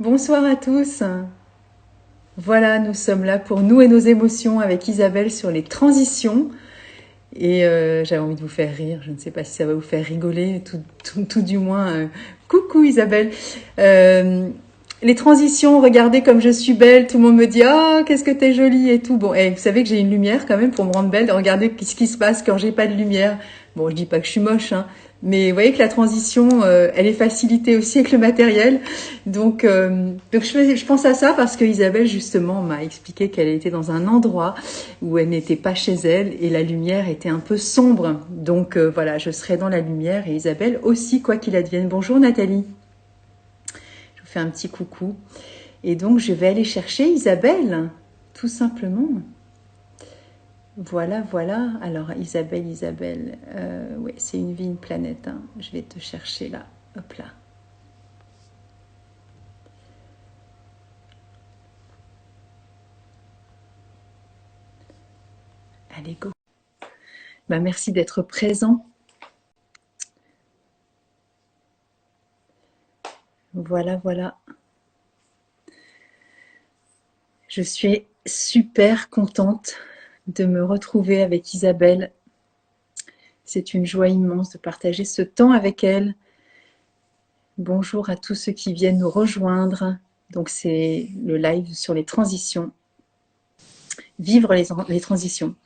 Bonsoir à tous. Voilà, nous sommes là pour nous et nos émotions avec Isabelle sur les transitions. Et j'avais envie de vous faire rire. Je ne sais pas si ça va vous faire rigoler, tout du moins. Coucou Isabelle. Euh, les transitions, regardez comme je suis belle. Tout le monde me dit ah qu'est-ce que t'es jolie et tout. Bon, et vous savez que j'ai une lumière quand même pour me rendre belle. Regardez ce qui se passe quand j'ai pas de lumière. Bon, je dis pas que je suis moche, hein. Mais vous voyez que la transition, elle est facilitée aussi avec le matériel. Donc je pense à ça parce que Isabelle justement m'a expliqué qu'elle était dans un endroit où elle n'était pas chez elle et la lumière était un peu sombre. Donc voilà, je serai dans la lumière et Isabelle aussi, quoi qu'il advienne. Bonjour Nathalie, je vous fais un petit coucou. Et donc je vais aller chercher Isabelle, tout simplement. Voilà, voilà. Alors Isabelle, ouais, c'est une vie, une planète, hein. Je vais te chercher là, hop là. Allez, go. Bah, merci d'être présent. Voilà, voilà. Je suis super contente de me retrouver avec Isabelle. C'est une joie immense de partager ce temps avec elle. Bonjour à tous ceux qui viennent nous rejoindre. Donc c'est le live sur les transitions. Vivre les transitions.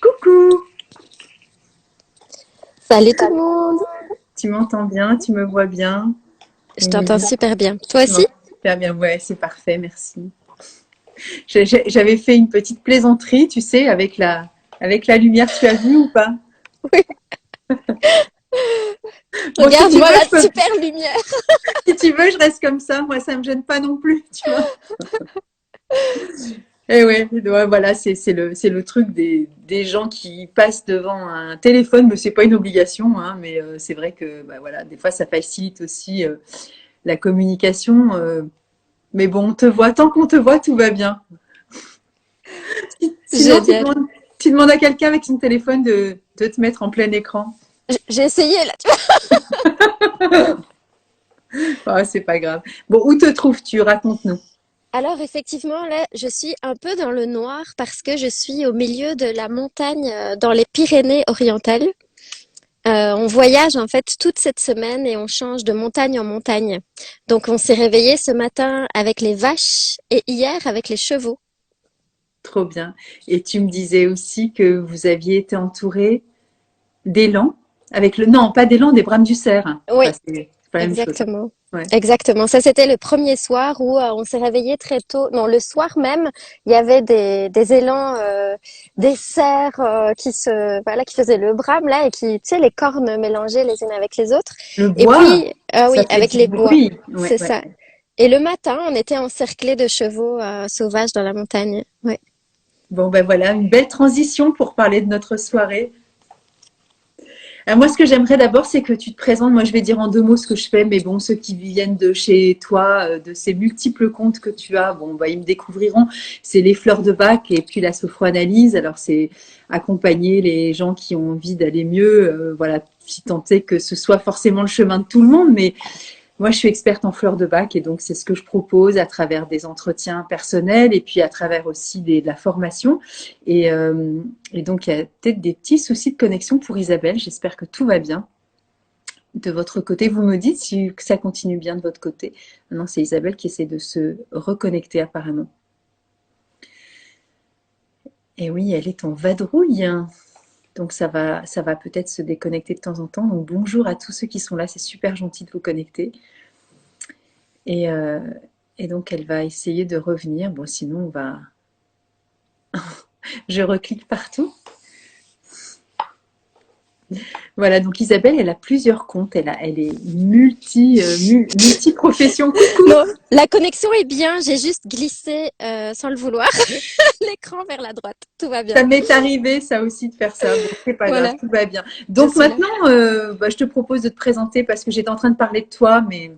Coucou! Salut tout le monde! Tu m'entends bien? Tu me vois bien? Je t'entends super bien. Toi Tu aussi? m'entends super bien. Ouais, c'est parfait, merci. J'avais fait une petite plaisanterie, tu sais, avec la lumière. Tu as vu ou pas? Oui. Bon, si tu Regarde-moi veux, la super lumière! si tu veux, je reste comme ça. Moi, ça me gêne pas non plus, tu vois. Et ouais, voilà, c'est le truc des gens qui passent devant un téléphone, mais c'est pas une obligation, hein, mais c'est vrai que bah, voilà, des fois ça facilite aussi la communication. Mais bon, on te voit, tant qu'on te voit, tout va bien. Sinon, Génial. tu demandes à quelqu'un avec son téléphone de te mettre en plein écran. J'ai essayé là, tu vois. Ah, c'est pas grave. Bon, où te trouves-tu? Raconte-nous. Alors effectivement, là, je suis un peu dans le noir parce que je suis au milieu de la montagne dans les Pyrénées orientales. On voyage en fait toute cette semaine et on change de montagne en montagne. Donc on s'est réveillé ce matin avec les vaches et hier avec les chevaux. Trop bien. Et tu me disais aussi que vous aviez été entouré d'élan, avec le, non, pas d'élan, des brames du cerf. Oui, Enfin, c'est pas la même chose. exactement. Ouais. Exactement. Ça, c'était le premier soir où on s'est réveillé très tôt. Non, le soir même, il y avait des élans, des cerfs voilà, qui faisaient le brame là et qui, tu sais, les cornes mélangées les unes avec les autres. Le Et bois, puis, ah ça oui, fait avec du les bois, bruit. Ouais, c'est ouais. ça. Et le matin, on était encerclés de chevaux sauvages dans la montagne. Ouais. Bon, ben voilà, une belle transition pour parler de notre soirée. Moi, ce que j'aimerais d'abord, c'est que tu te présentes. Moi, je vais dire en deux mots ce que je fais, mais bon, ceux qui viennent de chez toi, de ces multiples comptes que tu as, bon, bah, ils me découvriront. C'est les fleurs de bac et puis la sophroanalyse. Alors, c'est accompagner les gens qui ont envie d'aller mieux, voilà, si tant est que ce soit forcément le chemin de tout le monde, mais moi, je suis experte en fleurs de bac et donc c'est ce que je propose à travers des entretiens personnels et puis à travers aussi de la formation. Et, euh, et donc, il y a peut-être des petits soucis de connexion pour Isabelle. J'espère que tout va bien de votre côté. Vous me dites si ça continue bien de votre côté. Maintenant, c'est Isabelle qui essaie de se reconnecter apparemment. Et oui, elle est en vadrouille. Donc ça va peut-être se déconnecter de temps en temps. Donc bonjour à tous ceux qui sont là. C'est super gentil de vous connecter. Et, euh, et donc, elle va essayer de revenir. Bon, sinon, on va. Je reclique partout. Voilà, donc Isabelle, elle a plusieurs comptes. Elle est multi-profession. Coucou! Non, la connexion est bien. J'ai juste glissé sans le vouloir l'écran vers la droite. Tout va bien. Ça m'est arrivé, ça aussi, de faire ça. Bon, c'est pas grave, Voilà, tout va bien. je Donc suis là. maintenant, bah, je te propose de te présenter parce que j'étais en train de parler de toi, mais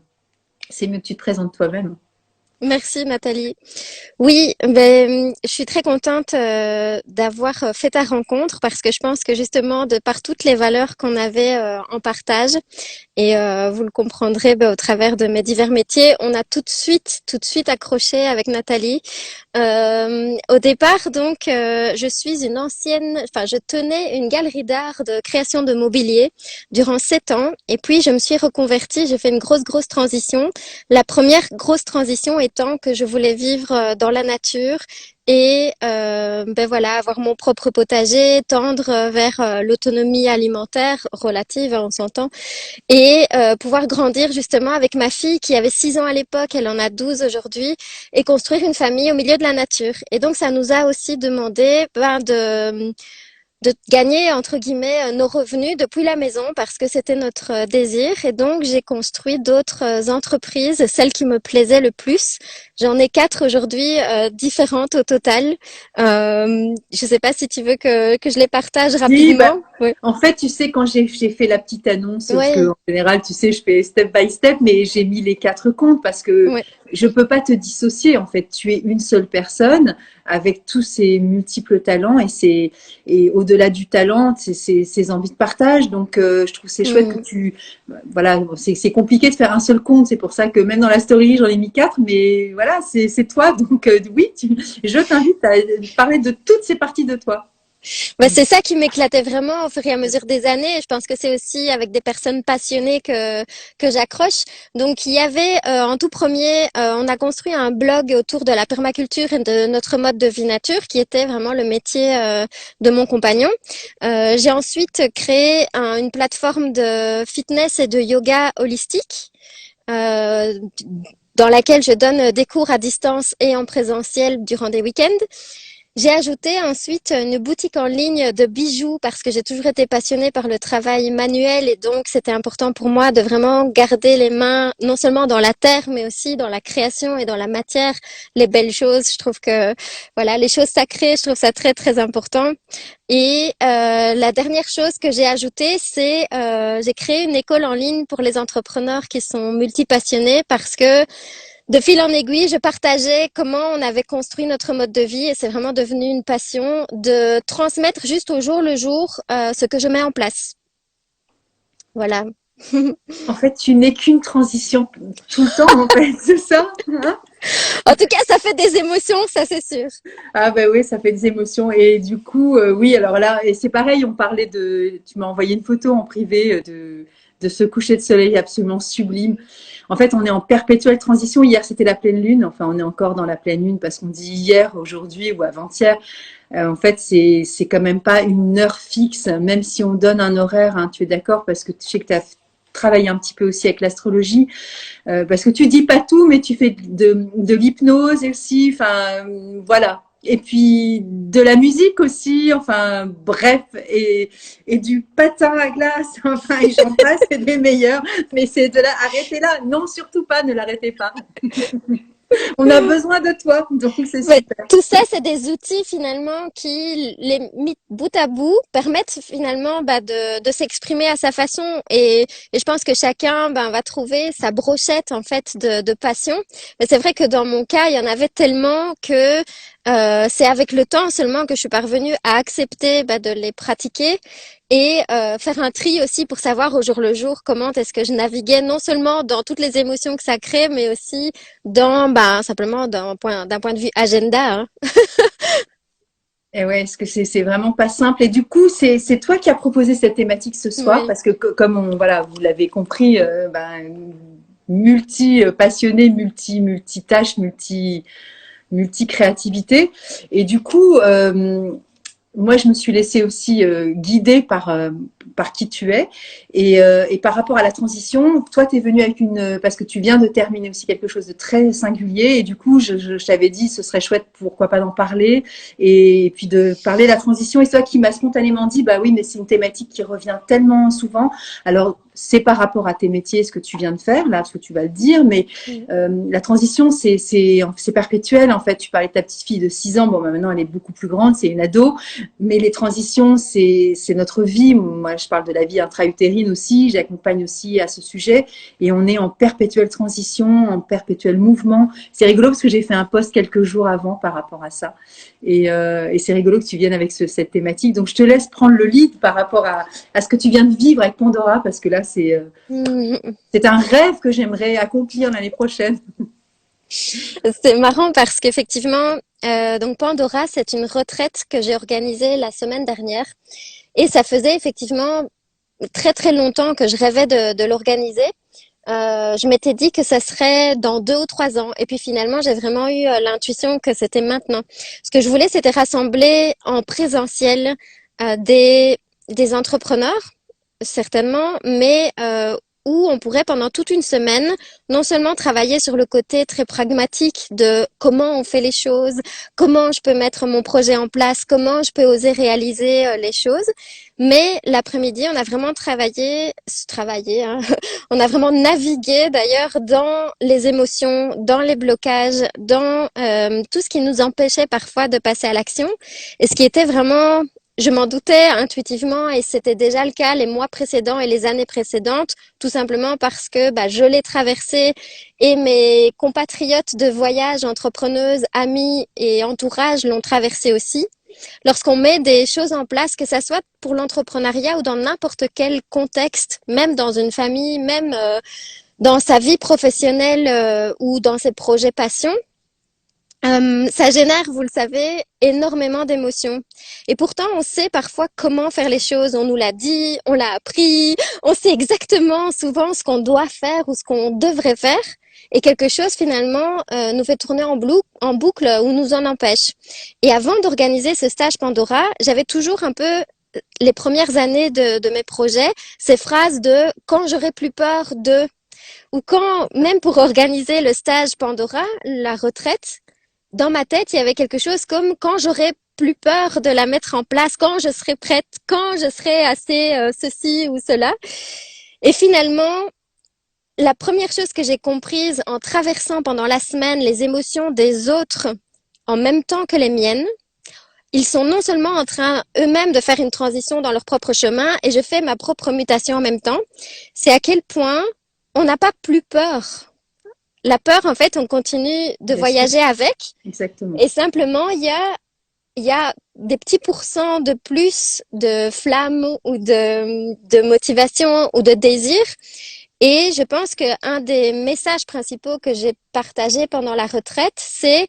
c'est mieux que tu te présentes toi-même. Merci Nathalie. Oui, ben, je suis très contente d'avoir fait ta rencontre parce que je pense que justement, de par toutes les valeurs qu'on avait en partage, et vous le comprendrez au travers de mes divers métiers, on a tout de suite accroché avec Nathalie. Au départ, donc, je suis une ancienne, enfin, je tenais une galerie d'art de création de mobilier durant 7 ans, et puis je me suis reconvertie. J'ai fait une grosse transition. La première grosse transition étant que je voulais vivre dans la nature et ben voilà, avoir mon propre potager, tendre vers l'autonomie alimentaire relative, hein, on s'entend, et pouvoir grandir justement avec ma fille qui avait 6 ans à l'époque, elle en a 12 aujourd'hui, et construire une famille au milieu de la nature. Et donc ça nous a aussi demandé de gagner, entre guillemets, nos revenus depuis la maison parce que c'était notre désir. Et donc, j'ai construit d'autres entreprises, celles qui me plaisaient le plus. J'en ai 4 aujourd'hui, différentes au total. Je sais pas si tu veux que je les partage Oui, bah, rapidement. Oui. en fait, tu sais, quand j'ai fait la petite annonce, parce que Oui, en général, tu sais, je fais step by step, mais j'ai mis les 4 comptes parce que oui. je peux pas te dissocier. En fait, tu es une seule personne avec tous ces multiples talents et au-delà du talent, c'est ces envies de partage. Donc, je trouve c'est chouette que Mm. tu, voilà, c'est compliqué de faire un seul compte. C'est pour ça que même dans la story, j'en ai mis 4, mais voilà, c'est toi. Donc, oui, je t'invite à parler de toutes ces parties de toi. Bah, c'est ça qui m'éclatait vraiment au fur et à mesure des années. Je pense que c'est aussi avec des personnes passionnées que j'accroche. Donc, il y avait en tout premier, on a construit un blog autour de la permaculture et de notre mode de vie nature, qui était vraiment le métier de mon compagnon. J'ai ensuite créé une plateforme de fitness et de yoga holistique. euh, dans laquelle je donne des cours à distance et en présentiel durant des week-ends. J'ai ajouté ensuite une boutique en ligne de bijoux parce que j'ai toujours été passionnée par le travail manuel et donc c'était important pour moi de vraiment garder les mains non seulement dans la terre mais aussi dans la création et dans la matière, les belles choses. Je trouve que voilà, les choses sacrées, je trouve ça très important. Et la dernière chose que j'ai ajoutée, c'est j'ai créé une école en ligne pour les entrepreneurs qui sont multipassionnés parce que de fil en aiguille, je partageais comment on avait construit notre mode de vie et c'est vraiment devenu une passion de transmettre juste au jour le jour ce que je mets en place. Voilà. En fait, tu n'es qu'une transition tout le temps, en fait, c'est ça, hein? En tout cas, ça fait des émotions, ça c'est sûr. Ah bah oui, ça fait des émotions. Et du coup, oui, alors là, et c'est pareil, on parlait tu m'as envoyé une photo en privé de ce coucher de soleil absolument sublime. En fait, on est en perpétuelle transition. Hier, c'était la pleine lune. Enfin, on est encore dans la pleine lune parce qu'on dit hier, aujourd'hui ou avant-hier. En fait, c'est quand même pas une heure fixe, même si on donne un horaire, hein, tu es d'accord, parce que je sais que tu as travaillé un petit peu aussi avec l'astrologie, parce que tu dis pas tout, mais tu fais de l'hypnose aussi, enfin voilà. Et puis de la musique aussi, enfin bref, et du patin à glace, enfin et j'en passe, c'est des meilleurs, mais c'est de là, arrêtez là, non surtout pas, ne l'arrêtez pas. On a besoin de toi, donc c'est Ouais, super. tout ça, c'est des outils finalement qui, les mis bout à bout, permettent finalement de s'exprimer à sa façon. Et je pense que chacun va trouver sa brochette en fait de passion. Mais c'est vrai que dans mon cas, il y en avait tellement que c'est avec le temps seulement que je suis parvenue à accepter de les pratiquer et faire un tri aussi pour savoir au jour le jour comment est-ce que je naviguais non seulement dans toutes les émotions que ça crée, mais aussi dans simplement d'un point de vue agenda. Hein. Et ouais, est-ce que c'est vraiment pas simple. Et du coup, c'est toi qui as proposé cette thématique ce soir, Oui. parce que comme on voilà, vous l'avez compris, multi passionné, multitâche, multi créativité. Et du coup, moi, je me suis laissée aussi guider par qui tu es. Et par rapport à la transition, toi, tu es venue avec parce que tu viens de terminer aussi quelque chose de très singulier. Et du coup, je t'avais dit, ce serait chouette, pourquoi pas d'en parler. Et puis de parler de la transition. Et c'est toi qui m'a spontanément dit, bah oui, mais c'est une thématique qui revient tellement souvent. Alors, c'est par rapport à tes métiers, ce que tu viens de faire, là, ce que tu vas le dire, mais la transition, c'est perpétuel, en fait. Tu parlais de ta petite fille de 6 ans, bon, bah, maintenant, elle est beaucoup plus grande, c'est une ado, mais les transitions, c'est notre vie. Moi, je parle de la vie intra-utérine aussi, j'accompagne aussi à ce sujet, et on est en perpétuelle transition, en perpétuel mouvement. C'est rigolo parce que j'ai fait un post quelques jours avant par rapport à ça, et c'est rigolo que tu viennes avec cette thématique. Donc, je te laisse prendre le lead par rapport à ce que tu viens de vivre avec Pandora, parce que là, c'est un rêve que j'aimerais accomplir l'année prochaine. C'est marrant parce qu'effectivement, donc Pandora, c'est une retraite que j'ai organisée la semaine dernière et ça faisait effectivement très très longtemps que je rêvais de l'organiser. Je m'étais dit que ça serait dans 2 ou 3 ans et puis finalement j'ai vraiment eu l'intuition que c'était maintenant. Ce que je voulais, c'était rassembler en présentiel des entrepreneurs certainement, mais où on pourrait pendant toute une semaine non seulement travailler sur le côté très pragmatique de comment on fait les choses, comment je peux mettre mon projet en place, comment je peux oser réaliser les choses, mais l'après-midi, on a vraiment travaillé, hein, on a vraiment navigué d'ailleurs dans les émotions, dans les blocages, dans tout ce qui nous empêchait parfois de passer à l'action, et ce qui était vraiment je m'en doutais intuitivement et c'était déjà le cas les mois précédents et les années précédentes, tout simplement parce que je l'ai traversé et mes compatriotes de voyage, entrepreneuses, amis et entourage l'ont traversé aussi. Lorsqu'on met des choses en place, que ça soit pour l'entrepreneuriat ou dans n'importe quel contexte, même dans une famille, même dans sa vie professionnelle ou dans ses projets passion, ça génère, vous le savez, énormément d'émotions. Et pourtant, on sait parfois comment faire les choses. On nous l'a dit, on l'a appris, on sait exactement souvent ce qu'on doit faire ou ce qu'on devrait faire. Et quelque chose, finalement, nous fait tourner en boucle ou nous en empêche. Et avant d'organiser ce stage Pandora, j'avais toujours un peu les premières années de mes projets, ces phrases de « quand j'aurai plus peur de » ou quand, même pour organiser le stage Pandora, la retraite, dans ma tête, il y avait quelque chose comme quand j'aurai plus peur de la mettre en place, quand je serai prête, quand je serai assez ceci ou cela. Et finalement, la première chose que j'ai comprise en traversant pendant la semaine les émotions des autres en même temps que les miennes, ils sont non seulement en train eux-mêmes de faire une transition dans leur propre chemin et je fais ma propre mutation en même temps, c'est à quel point on n'a pas plus peur. La peur, en fait, on continue de voyager avec. Exactement. Et simplement, il y a des petits pourcents de plus de flamme ou de motivation ou de désir. Et je pense qu'un des messages principaux que j'ai partagé pendant la retraite, c'est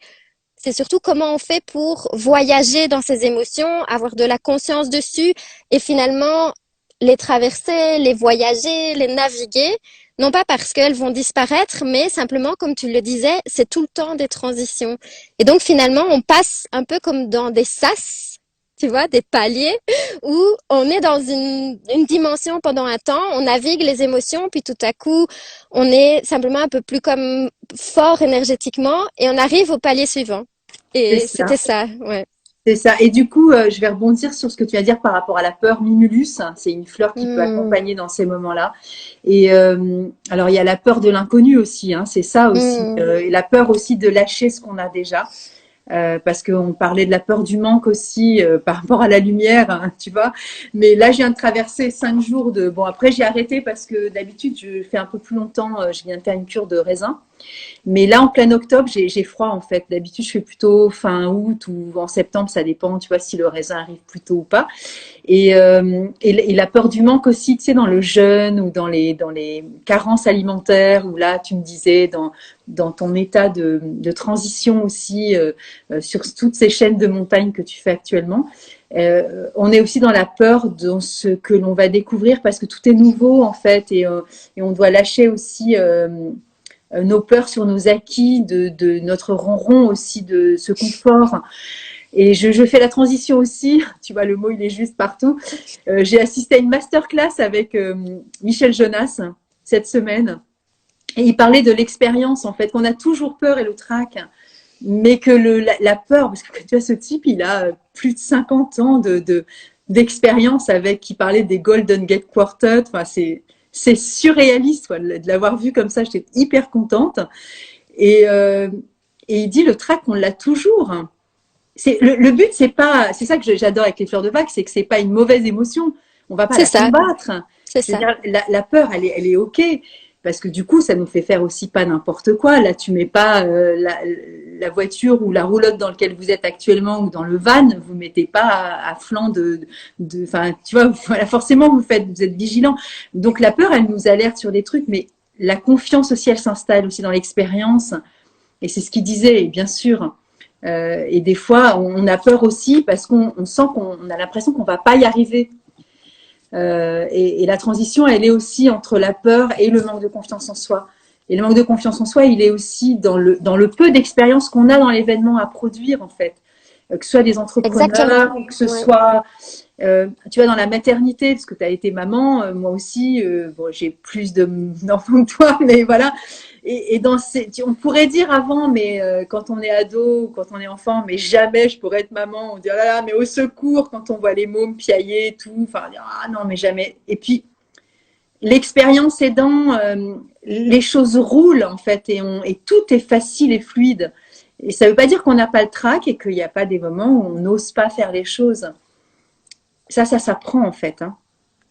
surtout comment on fait pour voyager dans ces émotions, avoir de la conscience dessus et finalement les traverser, les voyager, les naviguer. Non pas parce qu'elles vont disparaître, mais simplement, comme tu le disais, c'est tout le temps des transitions. Et donc, finalement, on passe un peu comme dans des sas, tu vois, des paliers, où on est dans une dimension pendant un temps, on navigue les émotions, puis tout à coup, on est simplement un peu plus comme fort énergétiquement, et on arrive au palier suivant. Et c'était ça, ouais. C'est ça. Et du coup, je vais rebondir sur ce que tu vas dire par rapport à la peur Mimulus. C'est une fleur qui peut accompagner dans ces moments-là. Et alors, il y a la peur de l'inconnu aussi. C'est ça aussi. Et la peur aussi de lâcher ce qu'on a déjà. Parce qu'on parlait de la peur du manque aussi par rapport à la lumière, tu vois. Mais là, je viens de traverser 5 jours de... Bon, après, j'ai arrêté parce que d'habitude, je fais un peu plus longtemps. Je viens de faire une cure de raisin. Mais là, en plein octobre, j'ai froid en fait. D'habitude, je fais plutôt fin août ou en septembre, ça dépend, tu vois, si le raisin arrive plus tôt ou pas. Et la peur du manque aussi, tu sais, dans le jeûne ou dans les carences alimentaires, où là, tu me disais, dans ton état de transition aussi, sur toutes ces chaînes de montagnes que tu fais actuellement. On est aussi dans la peur de ce que l'on va découvrir parce que tout est nouveau en fait et on doit lâcher aussi nos peurs sur nos acquis, de notre ronron aussi, de ce confort. Et je fais la transition aussi, tu vois, le mot il est juste partout. J'ai assisté à une masterclass avec Michel Jonas cette semaine. Et il parlait de l'expérience, en fait, qu'on a toujours peur et le trac, mais que la peur, parce que tu vois, ce type, il a plus de 50 ans d'expérience avec, qui parlait des Golden Gate Quartet, enfin, c'est surréaliste quoi, de l'avoir vu comme ça. J'étais hyper contente. Et, euh, et il dit le trac, on l'a toujours. C'est le but, c'est pas, c'est ça que j'adore avec les fleurs de bac, c'est que c'est pas une mauvaise émotion. On va pas C'est la ça, combattre. c'est Je veux ça. dire, la peur, elle est ok, parce que du coup, ça nous fait faire aussi pas n'importe quoi. Là, tu mets pas la voiture ou la roulotte dans laquelle vous êtes actuellement ou dans le van, vous mettez pas à flanc enfin, tu vois, voilà, forcément, vous êtes vigilant. Donc la peur, elle nous alerte sur des trucs, mais la confiance aussi, elle s'installe aussi dans l'expérience. Et c'est ce qu'il disait, et bien sûr. Et des fois, on a peur aussi parce qu'on sent qu'on a l'impression qu'on va pas y arriver. Et la transition, elle est aussi entre la peur et le manque de confiance en soi. Et le manque de confiance en soi, il est aussi dans le peu d'expérience qu'on a dans l'événement à produire, en fait. Que ce soit des Exactement. entrepreneurs, que ce Ouais. soit, tu vois, dans la maternité, parce que tu as été maman, moi aussi, bon, j'ai plus d'enfants que toi, mais voilà. Et dans on pourrait dire avant, mais quand on est ado, quand on est enfant, mais jamais je pourrais être maman. On dit, oh là là, mais au secours, quand on voit les mômes piailler et tout. Enfin, on dit, ah non, mais jamais. Et puis, l'expérience aidant, les choses roulent, en fait, et tout est facile et fluide. Et ça ne veut pas dire qu'on n'a pas le trac et qu'il n'y a pas des moments où on n'ose pas faire les choses. Ça s'apprend, en fait. Hein.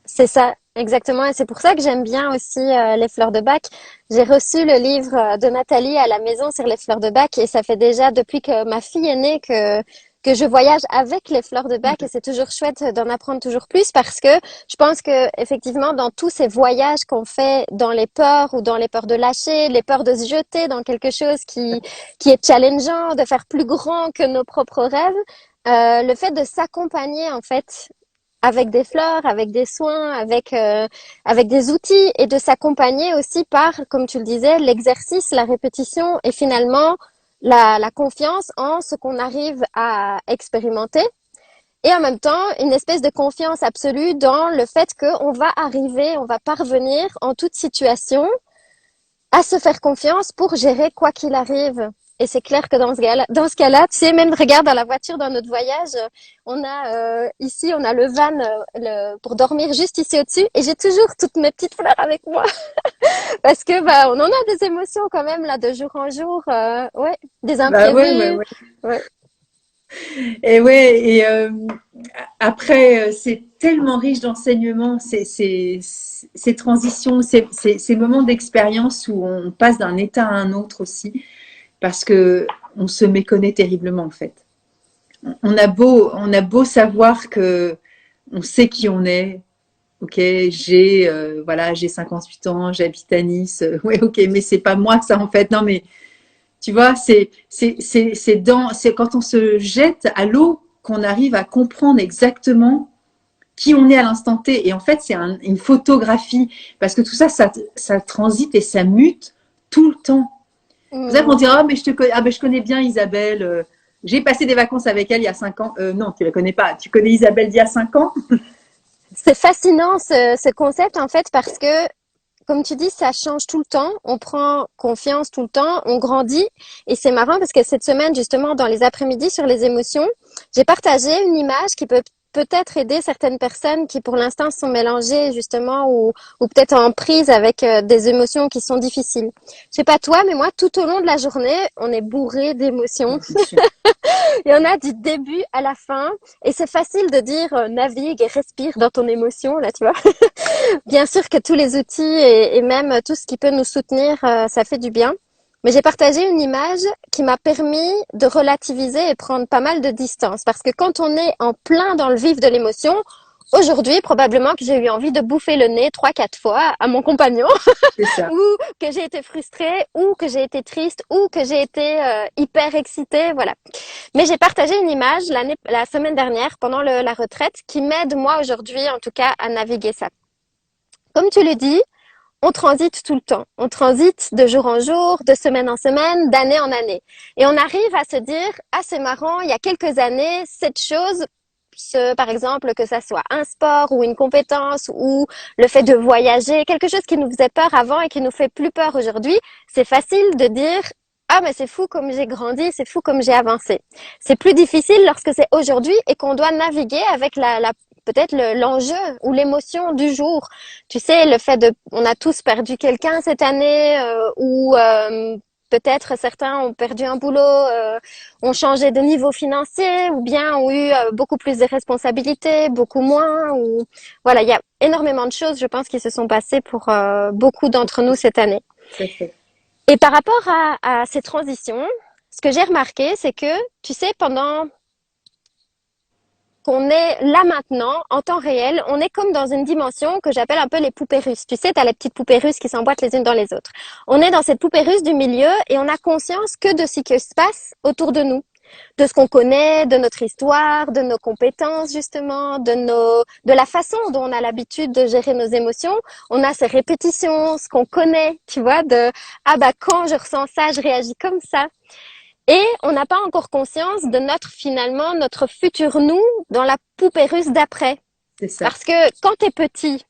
C'est ça, exactement. Et c'est pour ça que j'aime bien aussi les fleurs de bac. J'ai reçu le livre de Nathalie à la maison sur les fleurs de bac et ça fait déjà depuis que ma fille est née que je voyage avec les fleurs de bac et c'est toujours chouette d'en apprendre toujours plus parce que je pense que effectivement dans tous ces voyages qu'on fait dans les peurs ou dans les peurs de lâcher, les peurs de se jeter dans quelque chose qui est challengeant, de faire plus grand que nos propres rêves, le fait de s'accompagner en fait avec des fleurs, avec des soins, avec des outils et de s'accompagner aussi par, comme tu le disais, l'exercice, la répétition et finalement la confiance en ce qu'on arrive à expérimenter et en même temps une espèce de confiance absolue dans le fait qu'on va arriver, on va parvenir en toute situation à se faire confiance pour gérer quoi qu'il arrive. Et c'est clair que dans ce cas-là, tu sais, même regarde dans la voiture dans notre voyage, on a ici, on a le van pour dormir juste ici au-dessus, et j'ai toujours toutes mes petites fleurs avec moi parce que bah on en a des émotions quand même là de jour en jour, ouais, des Bah ouais, ouais, imprévus, ouais. ouais, Et ouais, après, c'est tellement riche d'enseignements, ces transitions, ces moments d'expérience où on passe d'un état à un autre aussi, parce que on se méconnaît terriblement en fait. On a beau savoir que on sait qui on est. Ok, voilà, j'ai 58 ans, j'habite à Nice. Ouais, ok, mais c'est pas moi ça en fait. Non, mais tu vois, c'est quand on se jette à l'eau qu'on arrive à comprendre exactement qui on est à l'instant T. Et en fait, c'est une photographie parce que tout ça, ça transite et ça mute tout le temps. C'est ça qu'on mmh. dira, ah, mais je connais bien Isabelle. J'ai passé des vacances avec elle il y a 5 ans. Non, tu la connais pas. Tu connais Isabelle d'il y a 5 ans. C'est fascinant ce concept en fait parce que comme tu dis, ça change tout le temps. On prend confiance tout le temps, on grandit. Et c'est marrant parce que cette semaine, justement, dans les après-midi sur les émotions, j'ai partagé une image qui peut peut-être aider certaines personnes qui pour l'instant sont mélangées justement ou peut-être en prise avec des émotions qui sont difficiles. Je sais pas toi, mais moi, tout au long de la journée, on est bourré d'émotions. C'est sûr. Il y en a du début à la fin. Et c'est facile de dire navigue et respire dans ton émotion, là, tu vois. Bien sûr que tous les outils et même tout ce qui peut nous soutenir, ça fait du bien. Mais j'ai partagé une image qui m'a permis de relativiser et prendre pas mal de distance. Parce que quand on est en plein dans le vif de l'émotion, aujourd'hui, probablement que j'ai eu envie de bouffer le nez 3, 4 fois à mon compagnon, C'est ça. ou que j'ai été frustrée, ou que j'ai été triste, ou que j'ai été hyper excitée, voilà. Mais j'ai partagé une image la semaine dernière pendant la retraite qui m'aide moi aujourd'hui, en tout cas, à naviguer ça. Comme tu le dis, on transite tout le temps. On transite de jour en jour, de semaine en semaine, d'année en année. Et on arrive à se dire, ah, c'est marrant, il y a quelques années, cette chose, par exemple, que ça soit un sport ou une compétence ou le fait de voyager, quelque chose qui nous faisait peur avant et qui nous fait plus peur aujourd'hui, c'est facile de dire, ah, mais c'est fou comme j'ai grandi, c'est fou comme j'ai avancé. C'est plus difficile lorsque c'est aujourd'hui et qu'on doit naviguer avec peut-être l'enjeu ou l'émotion du jour. Tu sais, le fait on a tous perdu quelqu'un cette année, ou peut-être certains ont perdu un boulot, ont changé de niveau financier, ou bien ont eu beaucoup plus de responsabilités, beaucoup moins. Ou voilà, il y a énormément de choses, je pense, qui se sont passées pour beaucoup d'entre nous cette année. Tout à fait. Et par rapport à ces transitions, ce que j'ai remarqué, c'est que, tu sais, pendant qu'on est là maintenant, en temps réel, on est comme dans une dimension que j'appelle un peu les poupées russes. Tu sais, t'as les petites poupées russes qui s'emboîtent les unes dans les autres. On est dans cette poupée russe du milieu et on a conscience que de ce qui se passe autour de nous, de ce qu'on connaît, de notre histoire, de nos compétences justement, de la façon dont on a l'habitude de gérer nos émotions. On a ces répétitions, ce qu'on connaît, tu vois, ah bah quand je ressens ça, je réagis comme ça. Et on n'a pas encore conscience de finalement, notre futur nous dans la poupée russe d'après. C'est ça. Parce que quand tu es petit,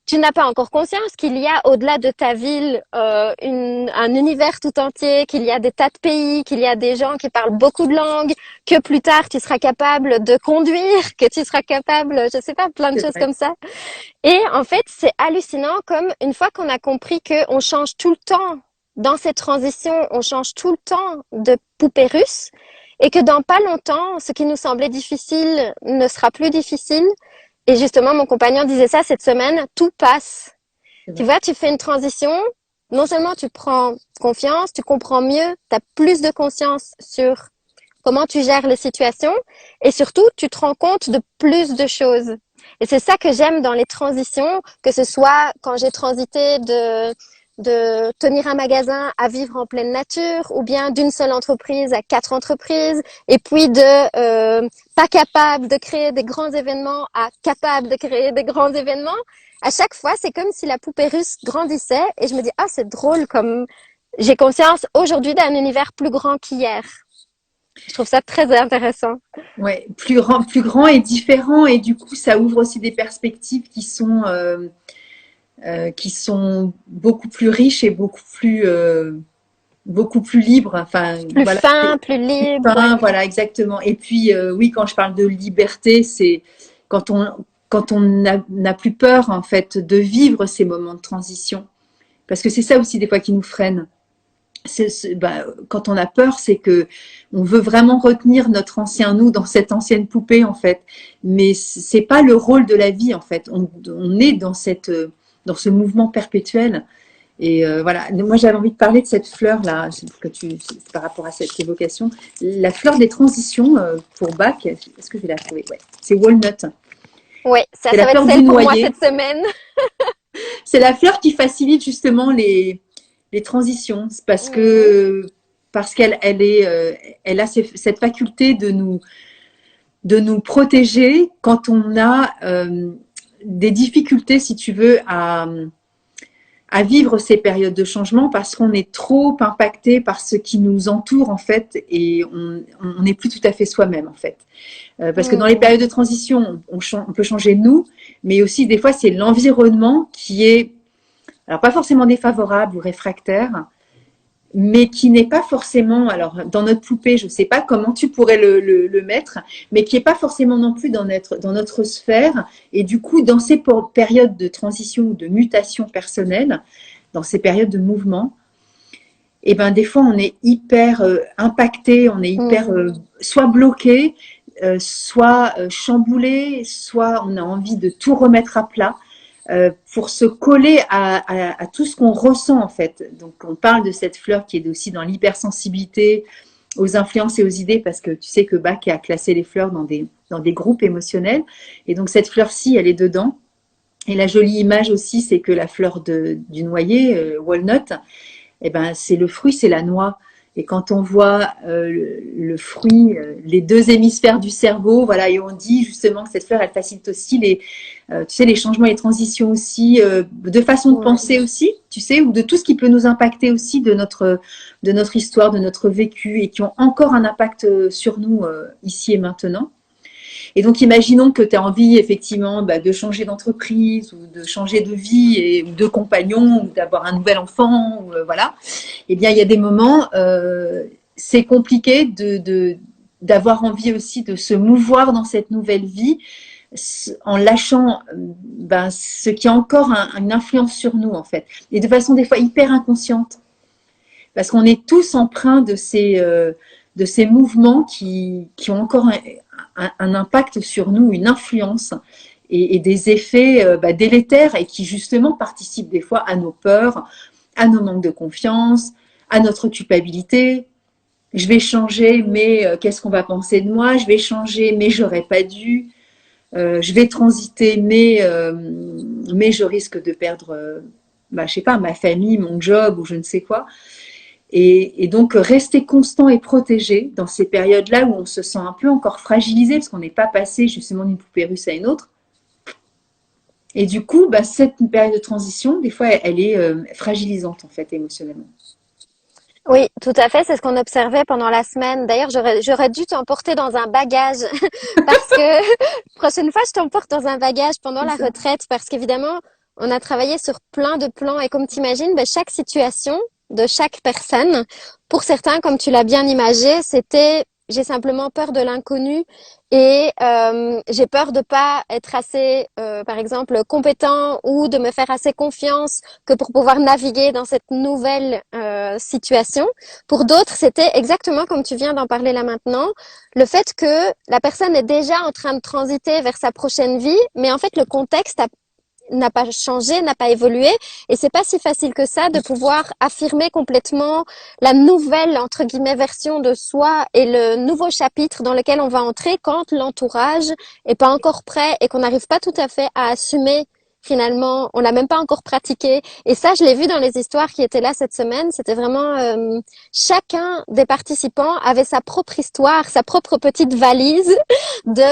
tu n'as pas encore conscience qu'il y a au-delà de ta ville un univers tout entier, qu'il y a des tas de pays, qu'il y a des gens qui parlent beaucoup de langues, que plus tard tu seras capable de conduire, que tu seras capable, je sais pas, plein de C'est choses vrai. comme ça. Et en fait, c'est hallucinant comme une fois qu'on a compris qu'on change tout le temps dans cette transition, on change tout le temps de poupée russe et que dans pas longtemps, ce qui nous semblait difficile ne sera plus difficile. Et justement, mon compagnon disait ça cette semaine, tout passe. C'est Tu vrai. vois, tu fais une transition, non seulement tu prends confiance, tu comprends mieux, tu as plus de conscience sur comment tu gères les situations et surtout, tu te rends compte de plus de choses. Et c'est ça que j'aime dans les transitions, que ce soit quand j'ai transité de tenir un magasin à vivre en pleine nature ou bien d'une seule entreprise à 4 entreprises et puis de pas capable de créer des grands événements à capable de créer des grands événements. À chaque fois, c'est comme si la poupée russe grandissait et je me dis, ah, c'est drôle comme j'ai conscience aujourd'hui d'un univers plus grand qu'hier. Je trouve ça très intéressant. Ouais, plus grand et différent, et du coup, ça ouvre aussi des perspectives qui sont beaucoup plus riches et beaucoup plus libres. Enfin, Plus voilà, fin, plus libre, enfin, ouais. voilà, exactement. Et puis, oui, quand je parle de liberté, c'est quand on n'a plus peur en fait de vivre ces moments de transition, parce que c'est ça aussi des fois qui nous freine. Quand on a peur, c'est que on veut vraiment retenir notre ancien nous dans cette ancienne poupée en fait, mais c'est pas le rôle de la vie en fait. On est dans ce mouvement perpétuel. Et voilà, moi j'avais envie de parler de cette fleur là, par rapport à cette évocation, la fleur des transitions pour Bach. Est-ce que je vais la trouver? Ouais, c'est Walnut. Ouais, C'est ça la va être fleur du celle pour moi noyer. cette semaine. C'est la fleur qui facilite justement les transitions, c'est Mhm. parce elle a cette faculté de nous protéger quand on a des difficultés, si tu veux, à vivre ces périodes de changement, parce qu'on est trop impacté par ce qui nous entoure en fait, et on n'est plus tout à fait soi-même en fait. Parce que dans les Mhm. périodes de transition, on peut changer nous, mais aussi des fois c'est l'environnement qui est, alors pas forcément défavorable ou réfractaire, mais qui n'est pas forcément, alors dans notre poupée, je ne sais pas comment tu pourrais le mettre, mais qui n'est pas forcément non plus dans notre sphère. Et du coup, dans ces périodes de transition ou de mutation personnelle, dans ces périodes de mouvement, et ben des fois on est hyper impacté, on est hyper Mhm. soit bloqué, soit chamboulé, soit on a envie de tout remettre à plat pour se coller à tout ce qu'on ressent en fait. Donc on parle de cette fleur qui est aussi dans l'hypersensibilité aux influences et aux idées, parce que tu sais que Bach a classé les fleurs dans des groupes émotionnels, et donc cette fleur-ci elle est dedans. Et la jolie image aussi, c'est que la fleur du noyer, walnut, eh ben, c'est le fruit, c'est la noix. Et quand on voit le fruit, les deux hémisphères du cerveau, voilà, et on dit justement que cette fleur, elle facilite aussi tu sais, les changements, les transitions aussi, de façon de Ouais. penser aussi, tu sais, ou de tout ce qui peut nous impacter aussi de notre histoire, de notre vécu, et qui ont encore un impact sur nous ici et maintenant. Et donc, imaginons que tu as envie effectivement de changer d'entreprise ou de changer de vie ou de compagnon ou d'avoir un nouvel enfant, ou, voilà. Eh bien, il y a des moments, c'est compliqué d'avoir envie aussi de se mouvoir dans cette nouvelle vie, en lâchant ce qui a encore une influence sur nous en fait, et de façon des fois hyper inconsciente, parce qu'on est tous empreints de ces mouvements qui ont encore un impact sur nous, une influence et des effets délétères et qui justement participent des fois à nos peurs, à nos manques de confiance, à notre culpabilité. Je vais changer, mais qu'est-ce qu'on va penser de moi? Je vais changer, mais j'aurais pas dû. Je vais transiter, mais je risque de perdre, je sais pas, ma famille, mon job ou je ne sais quoi. Et donc, rester constant et protégé dans ces périodes-là où on se sent un peu encore fragilisé parce qu'on n'est pas passé justement d'une poupée russe à une autre. Et du coup, cette période de transition, des fois, elle est fragilisante en fait émotionnellement. Oui, tout à fait, c'est ce qu'on observait pendant la semaine. D'ailleurs, j'aurais dû t'emporter dans un bagage parce que prochaine fois, je t'emporte dans un bagage pendant la retraite parce qu'évidemment, on a travaillé sur plein de plans et comme tu imagines, chaque situation de chaque personne, pour certains, comme tu l'as bien imagé, c'était j'ai simplement peur de l'inconnu et j'ai peur de pas être assez, par exemple, compétent ou de me faire assez confiance que pour pouvoir naviguer dans cette nouvelle situation. Pour d'autres, c'était exactement comme tu viens d'en parler là maintenant, le fait que la personne est déjà en train de transiter vers sa prochaine vie, mais en fait le contexte n'a pas changé, n'a pas évolué, et c'est pas si facile que ça de pouvoir affirmer complètement la nouvelle entre guillemets version de soi et le nouveau chapitre dans lequel on va entrer quand l'entourage est pas encore prêt et qu'on n'arrive pas tout à fait à assumer. Finalement, on l'a même pas encore pratiqué. Et ça, je l'ai vu dans les histoires qui étaient là cette semaine. C'était vraiment chacun des participants avait sa propre histoire, sa propre petite valise de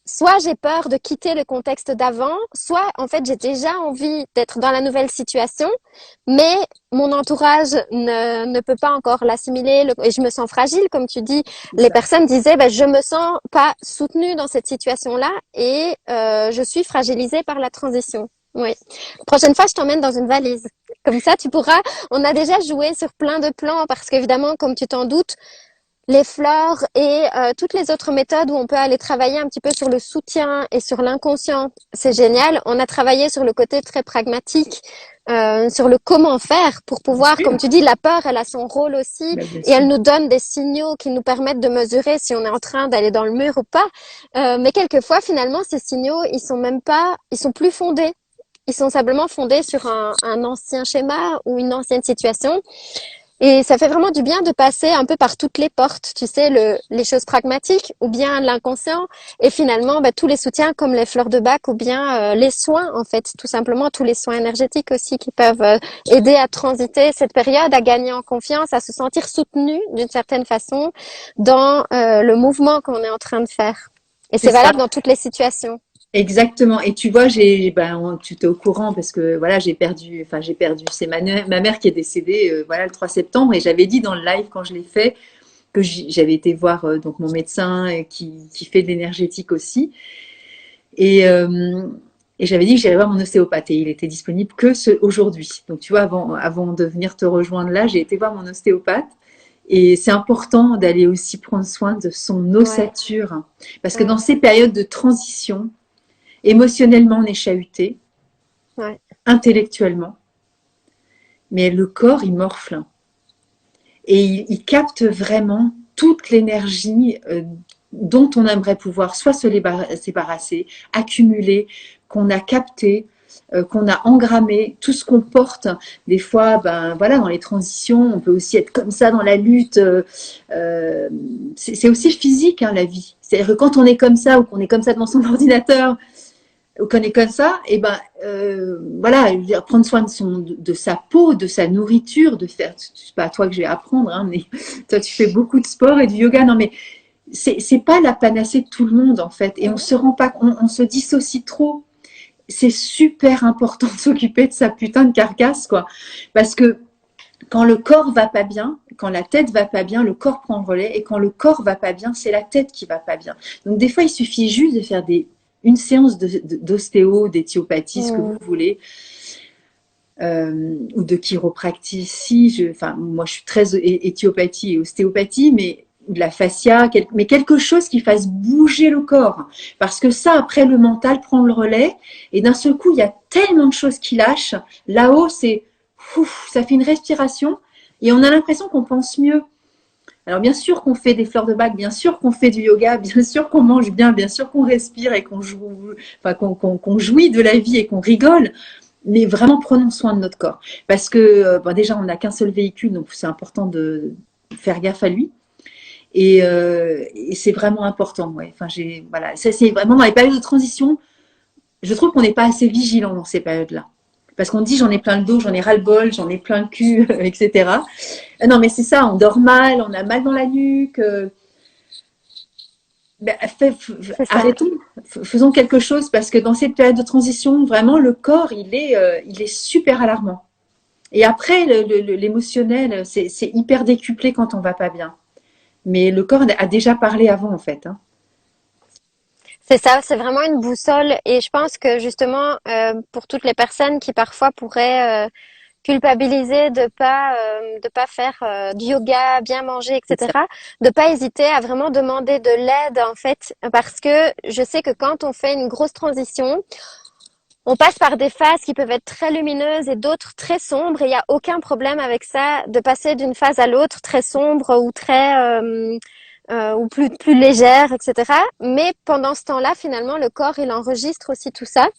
soit j'ai peur de quitter le contexte d'avant, soit en fait j'ai déjà envie d'être dans la nouvelle situation, mais mon entourage ne peut pas encore l'assimiler et je me sens fragile, comme tu dis. Les personnes disaient, je me sens pas soutenue dans cette situation-là et je suis fragilisée par la transition. Oui. Prochaine fois, je t'emmène dans une valise. Comme ça, tu pourras. On a déjà joué sur plein de plans parce qu'évidemment, comme tu t'en doutes, les fleurs et toutes les autres méthodes où on peut aller travailler un petit peu sur le soutien et sur l'inconscient, c'est génial. On a travaillé sur le côté très pragmatique, sur le comment faire pour pouvoir, comme tu dis, la peur, elle a son rôle aussi et elle nous donne des signaux qui nous permettent de mesurer si on est en train d'aller dans le mur ou pas. Mais quelquefois, finalement, ces signaux, ils sont plus fondés. Ils sont simplement fondés sur un ancien schéma ou une ancienne situation. Et ça fait vraiment du bien de passer un peu par toutes les portes, tu sais, les choses pragmatiques ou bien l'inconscient et finalement tous les soutiens comme les fleurs de bac ou bien les soins en fait, tout simplement tous les soins énergétiques aussi qui peuvent aider à transiter cette période, à gagner en confiance, à se sentir soutenu d'une certaine façon dans le mouvement qu'on est en train de faire. Et c'est valable dans toutes les situations. Exactement. Et tu vois, tu es au courant parce que voilà, j'ai perdu, c'est ma mère qui est décédée, le 3 septembre, et j'avais dit dans le live quand je l'ai fait que j'avais été voir donc mon médecin qui fait de l'énergétique aussi, et, euh, et j'avais dit que j'irais voir mon ostéopathe et il était disponible que aujourd'hui. Donc tu vois, avant de venir te rejoindre là, j'ai été voir mon ostéopathe. Et c'est important d'aller aussi prendre soin de son ossature, parce que dans ces périodes de transition, émotionnellement, on est chahuté, intellectuellement, mais le corps, il morfle. Et il capte vraiment toute l'énergie dont on aimerait pouvoir soit se débarrasser, accumuler, qu'on a capté, qu'on a engrammé, tout ce qu'on porte. Des fois, dans les transitions, on peut aussi être comme ça dans la lutte. C'est aussi physique, la vie. C'est-à-dire que quand on est comme ça ou qu'on est comme ça devant son ordinateur, qu'on est comme ça, et prendre soin de sa peau, de sa nourriture, de faire, c'est pas à toi que je vais apprendre, mais toi tu fais beaucoup de sport et du yoga, non mais c'est pas la panacée de tout le monde en fait, et on se rend pas, on se dissocie trop. C'est super important de s'occuper de sa putain de carcasse, quoi, parce que quand le corps va pas bien, quand la tête va pas bien, le corps prend le relais, et quand le corps va pas bien, c'est la tête qui va pas bien. Donc des fois, il suffit juste de faire une séance d'ostéo, d'éthiopathie, ce que vous voulez, ou de chiropractie. Moi, je suis très éthiopathie et ostéopathie, mais ou de la fascia, mais quelque chose qui fasse bouger le corps. Parce que ça, après, le mental prend le relais et d'un seul coup, il y a tellement de choses qui lâchent. Là-haut, ça fait une respiration et on a l'impression qu'on pense mieux. Alors bien sûr qu'on fait des fleurs de bac, bien sûr qu'on fait du yoga, bien sûr qu'on mange bien sûr qu'on respire et qu'on joue, enfin, qu'on jouit de la vie et qu'on rigole, mais vraiment prenons soin de notre corps. Parce que déjà, on n'a qu'un seul véhicule, donc c'est important de faire gaffe à lui. Et c'est vraiment important. Ouais. Enfin, voilà. Ça, c'est vraiment dans les périodes de transition, je trouve qu'on n'est pas assez vigilant dans ces périodes-là. Parce qu'on dit j'en ai plein le dos, j'en ai ras-le-bol, j'en ai plein le cul, etc. Non, mais c'est ça, on dort mal, on a mal dans la nuque. Ben, C'est ça. arrêtons, faisons quelque chose parce que dans cette période de transition, vraiment, le corps, il est super alarmant. Et après, l'émotionnel, c'est hyper décuplé quand on va pas bien. Mais le corps a déjà parlé avant, en fait. Hein. C'est ça, c'est vraiment une boussole et je pense que justement pour toutes les personnes qui parfois pourraient culpabiliser de pas faire du yoga, bien manger, C'est ça. etc. De pas hésiter à vraiment demander de l'aide en fait parce que je sais que quand on fait une grosse transition, on passe par des phases qui peuvent être très lumineuses et d'autres très sombres et il n'y a aucun problème avec ça de passer d'une phase à l'autre très sombre ou très ou plus légère, etc. Mais pendant ce temps-là, finalement, le corps il enregistre aussi tout ça.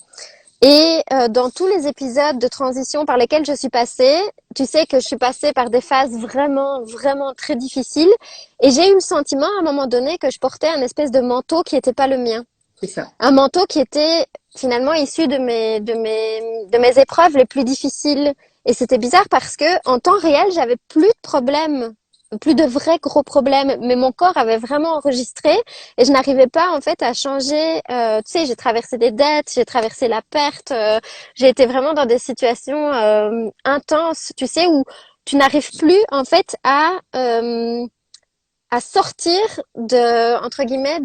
Et dans tous les épisodes de transition par lesquels je suis passée, tu sais que je suis passée par des phases vraiment très difficiles. Et j'ai eu le sentiment à un moment donné que je portais un espèce de manteau qui n'était pas le mien. C'est ça. Un manteau qui était finalement issu de mes épreuves les plus difficiles. Et c'était bizarre parce que en temps réel, j'avais plus de problèmes, plus de vrais gros problèmes, mais mon corps avait vraiment enregistré et je n'arrivais pas en fait à changer. Tu sais, j'ai traversé des dettes, j'ai traversé la perte, j'ai été vraiment dans des situations intenses, tu sais, où tu n'arrives plus en fait à sortir entre guillemets,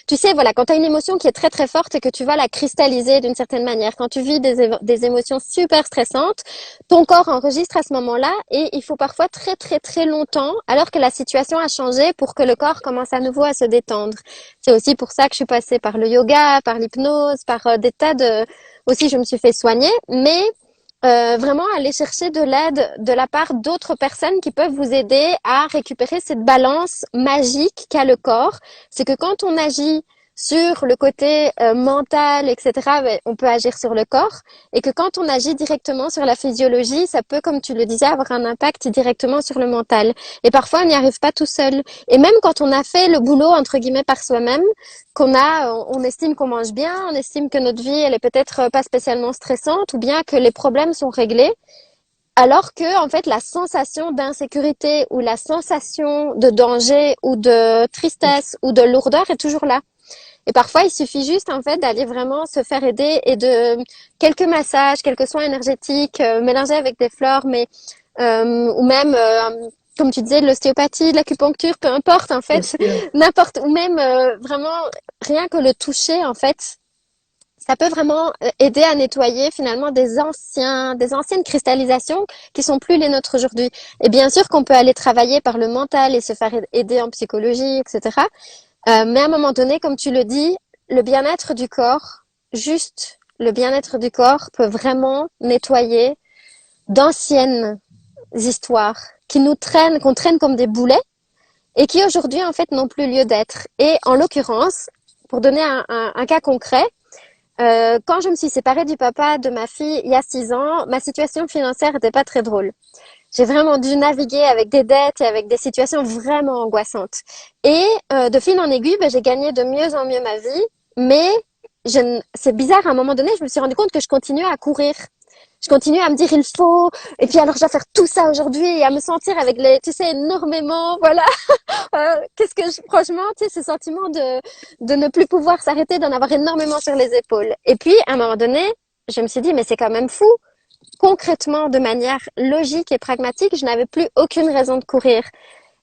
tu sais, voilà, quand tu as une émotion qui est très forte et que tu vas la cristalliser d'une certaine manière, quand tu vis des émotions super stressantes, ton corps enregistre à ce moment-là et il faut parfois très longtemps, alors que la situation a changé pour que le corps commence à nouveau à se détendre. C'est aussi pour ça que je suis passée par le yoga, par l'hypnose, par des tas aussi je me suis fait soigner, mais vraiment aller chercher de l'aide de la part d'autres personnes qui peuvent vous aider à récupérer cette balance magique qu'a le corps. C'est que quand on agit sur le côté mental, etc., ben, on peut agir sur le corps et que quand on agit directement sur la physiologie, ça peut, comme tu le disais, avoir un impact directement sur le mental. Et parfois, on n'y arrive pas tout seul. Et même quand on a fait le boulot, entre guillemets, par soi-même, on estime qu'on mange bien, on estime que notre vie, elle est peut-être pas spécialement stressante ou bien que les problèmes sont réglés, alors que, en fait, la sensation d'insécurité ou la sensation de danger ou de tristesse ou de lourdeur est toujours là. Et parfois, il suffit juste, en fait, d'aller vraiment se faire aider et de quelques massages, quelques soins énergétiques, mélangés avec des fleurs, mais, ou même, comme tu disais, de l'ostéopathie, de l'acupuncture, peu importe, en Bien fait, sûr. n'importe, ou même, vraiment, rien que le toucher, en fait, ça peut vraiment aider à nettoyer finalement des anciennes cristallisations qui sont plus les nôtres aujourd'hui. Et bien sûr qu'on peut aller travailler par le mental et se faire aider en psychologie, etc. Mais à un moment donné, comme tu le dis, le bien-être du corps, juste le bien-être du corps peut vraiment nettoyer d'anciennes histoires qui nous traînent, qu'on traîne comme des boulets et qui aujourd'hui en fait n'ont plus lieu d'être. Et en l'occurrence, pour donner un cas concret, quand je me suis séparée du papa de ma fille il y a 6 ans, ma situation financière n'était pas très drôle. J'ai vraiment dû naviguer avec des dettes et avec des situations vraiment angoissantes. Et de fil en aiguille, ben, j'ai gagné de mieux en mieux ma vie, mais c'est bizarre, à un moment donné, je me suis rendu compte que je continuais à courir. Je continuais à me dire il faut, et puis alors je dois faire tout ça aujourd'hui et à me sentir avec tu sais, énormément, voilà. Franchement, tu sais, ce sentiment de ne plus pouvoir s'arrêter, d'en avoir énormément sur les épaules. Et puis, à un moment donné, je me suis dit, mais c'est quand même fou. Concrètement, de manière logique et pragmatique, je n'avais plus aucune raison de courir.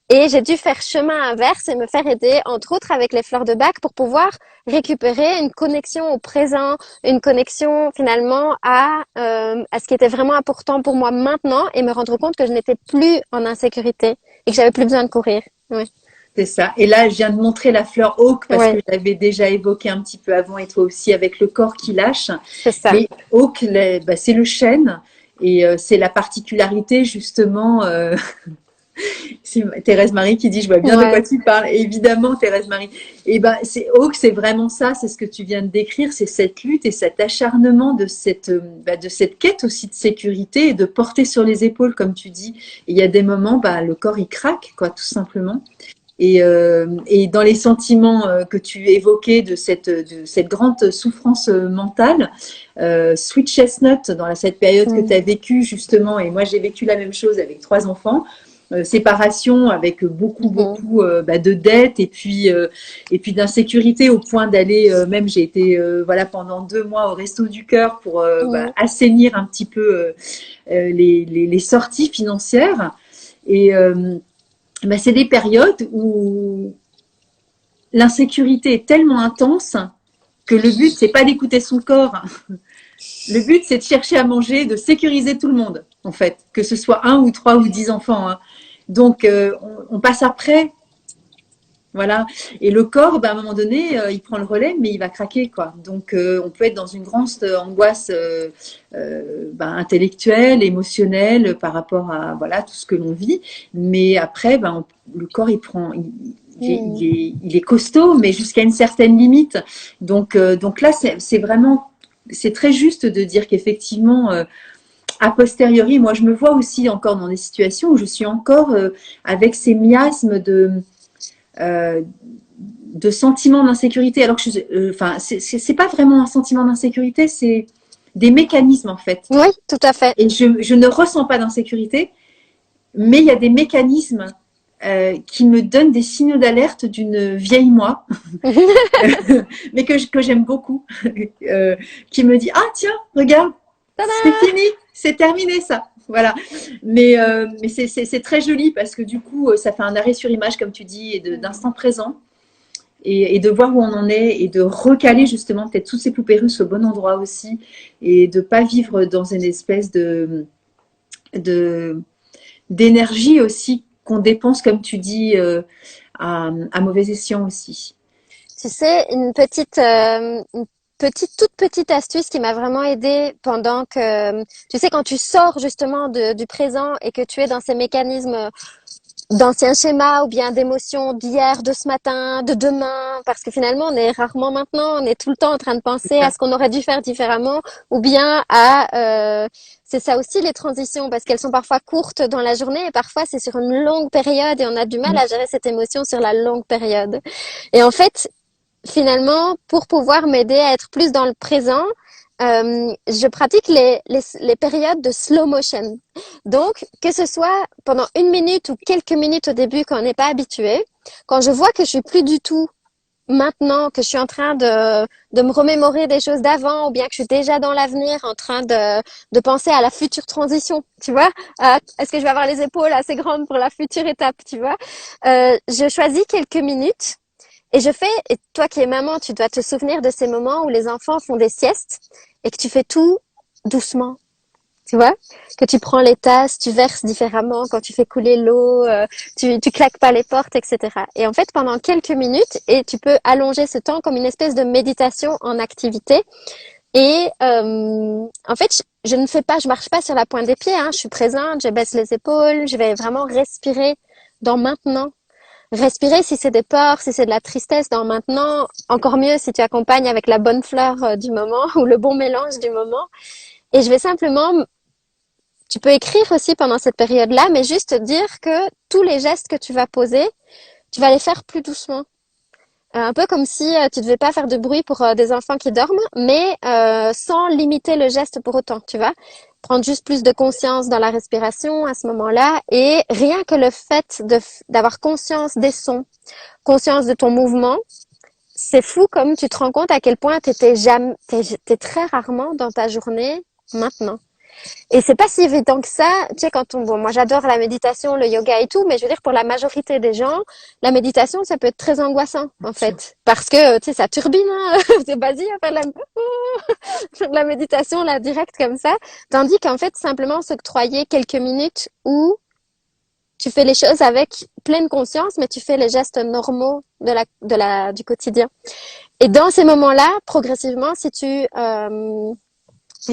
Et j'ai dû faire chemin inverse et me faire aider, entre autres avec les fleurs de bac, pour pouvoir récupérer une connexion au présent, une connexion finalement à ce qui était vraiment important pour moi maintenant et me rendre compte que je n'étais plus en insécurité et que j'avais plus besoin de courir. Ouais. C'est ça. Et là, je viens de montrer la fleur Oak parce que Ouais, j'avais déjà évoqué un petit peu avant et toi aussi avec le corps qui lâche. c'est ça. Mais Oak, bah, c'est le chêne et c'est la particularité justement. C'est Thérèse Marie qui dit, je vois bien de quoi Ouais. tu parles. Et évidemment, Thérèse Marie. Et ben, c'est Hawk, c'est vraiment ça, c'est ce que tu viens de décrire, c'est cette lutte et cet acharnement de cette quête aussi de sécurité et de porter sur les épaules, comme tu dis. Et il y a des moments, bah, le corps il craque, quoi, tout simplement. Et dans les sentiments que tu évoquais de cette grande souffrance mentale, Sweet Chestnut, dans cette période que tu Mm. as vécue justement, et moi j'ai vécu la même chose avec 3 enfants, séparation avec beaucoup Mhm. beaucoup bah, de dettes et puis d'insécurité au point d'aller même j'ai été voilà pendant 2 mois au Resto du Cœur pour bah, Mhm. assainir un petit peu les sorties financières et bah, c'est des périodes où l'insécurité est tellement intense que le but c'est pas d'écouter son corps, le but c'est de chercher à manger, de sécuriser tout le monde en fait, que ce soit 1 ou 3 ou 10 enfants, hein. Donc on passe après. Voilà. Et le corps, ben, à un moment donné, il prend le relais, mais il va craquer, quoi. Donc, on peut être dans une grande angoisse ben, intellectuelle, émotionnelle par rapport à voilà tout ce que l'on vit. Mais après, ben, le corps, il prend, Mm. il est costaud, mais jusqu'à une certaine limite. Donc là, c'est vraiment, c'est très juste de dire qu'effectivement, a posteriori, moi, je me vois aussi encore dans des situations où je suis encore avec ces miasmes euh, de sentiment d'insécurité. Alors que, enfin, c'est pas vraiment un sentiment d'insécurité, c'est des mécanismes en fait. Oui, tout à fait. Et je ne ressens pas d'insécurité, mais il y a des mécanismes qui me donnent des signaux d'alerte d'une vieille moi, mais que j'aime beaucoup, qui me dit ah tiens regarde c'est Tada! fini, c'est terminé ça. Voilà. Mais c'est très joli parce que du coup, ça fait un arrêt sur image, comme tu dis, et d'instant présent et de voir où on en est et de recaler justement peut-être toutes ces poupées russes au bon endroit aussi et de pas vivre dans une espèce de d'énergie aussi qu'on dépense comme tu dis à mauvais escient aussi. Tu sais, une petite, toute petite astuce qui m'a vraiment aidée pendant que, tu sais, quand tu sors justement du présent et que tu es dans ces mécanismes d'anciens schémas ou bien d'émotions d'hier, de ce matin, de demain, parce que finalement, on est rarement maintenant, on est tout le temps en train de penser à ce qu'on aurait dû faire différemment ou bien c'est ça aussi les transitions, parce qu'elles sont parfois courtes dans la journée et parfois c'est sur une longue période et on a du mal à gérer cette émotion sur la longue période. Et en fait, finalement, pour pouvoir m'aider à être plus dans le présent, je pratique les périodes de slow motion. Donc, que ce soit pendant 1 minute ou quelques minutes au début quand on n'est pas habitué, quand je vois que je suis plus du tout maintenant, que je suis en train de me remémorer des choses d'avant ou bien que je suis déjà dans l'avenir en train de penser à la future transition, tu vois, est-ce que je vais avoir les épaules assez grandes pour la future étape, tu vois, je choisis quelques minutes et je fais, et toi qui es maman, tu dois te souvenir de ces moments où les enfants font des siestes et que tu fais tout doucement, tu vois, que tu prends les tasses, tu verses différemment quand tu fais couler l'eau, tu claques pas les portes, etc. Et en fait, pendant quelques minutes, et tu peux allonger ce temps comme une espèce de méditation en activité. Et en fait, je ne fais pas, je marche pas sur la pointe des pieds, hein, je suis présente, je baisse les épaules, je vais vraiment respirer dans maintenant. Respirer si c'est des peurs, si c'est de la tristesse dans maintenant, encore mieux si tu accompagnes avec la bonne fleur du moment ou le bon mélange du moment. Et je vais simplement, tu peux écrire aussi pendant cette période-là, mais juste dire que tous les gestes que tu vas poser, tu vas les faire plus doucement. Un peu comme si tu devais pas faire de bruit pour des enfants qui dorment, mais sans limiter le geste pour autant, tu vois. Prendre juste plus de conscience dans la respiration à ce moment-là et rien que le fait d'avoir conscience des sons, conscience de ton mouvement, c'est fou comme tu te rends compte à quel point t'es très rarement dans ta journée maintenant. Et c'est pas si évident que ça. Tu sais, bon, moi j'adore la méditation, le yoga et tout, mais je veux dire, pour la majorité des gens, la méditation, ça peut être très angoissant, en fait. Parce que, tu sais, ça turbine, hein. C'est vas-y, faire faire de la méditation, là, direct comme ça. Tandis qu'en fait, simplement s'octroyer quelques minutes où tu fais les choses avec pleine conscience, mais tu fais les gestes normaux du quotidien. Et dans ces moments-là, progressivement, si je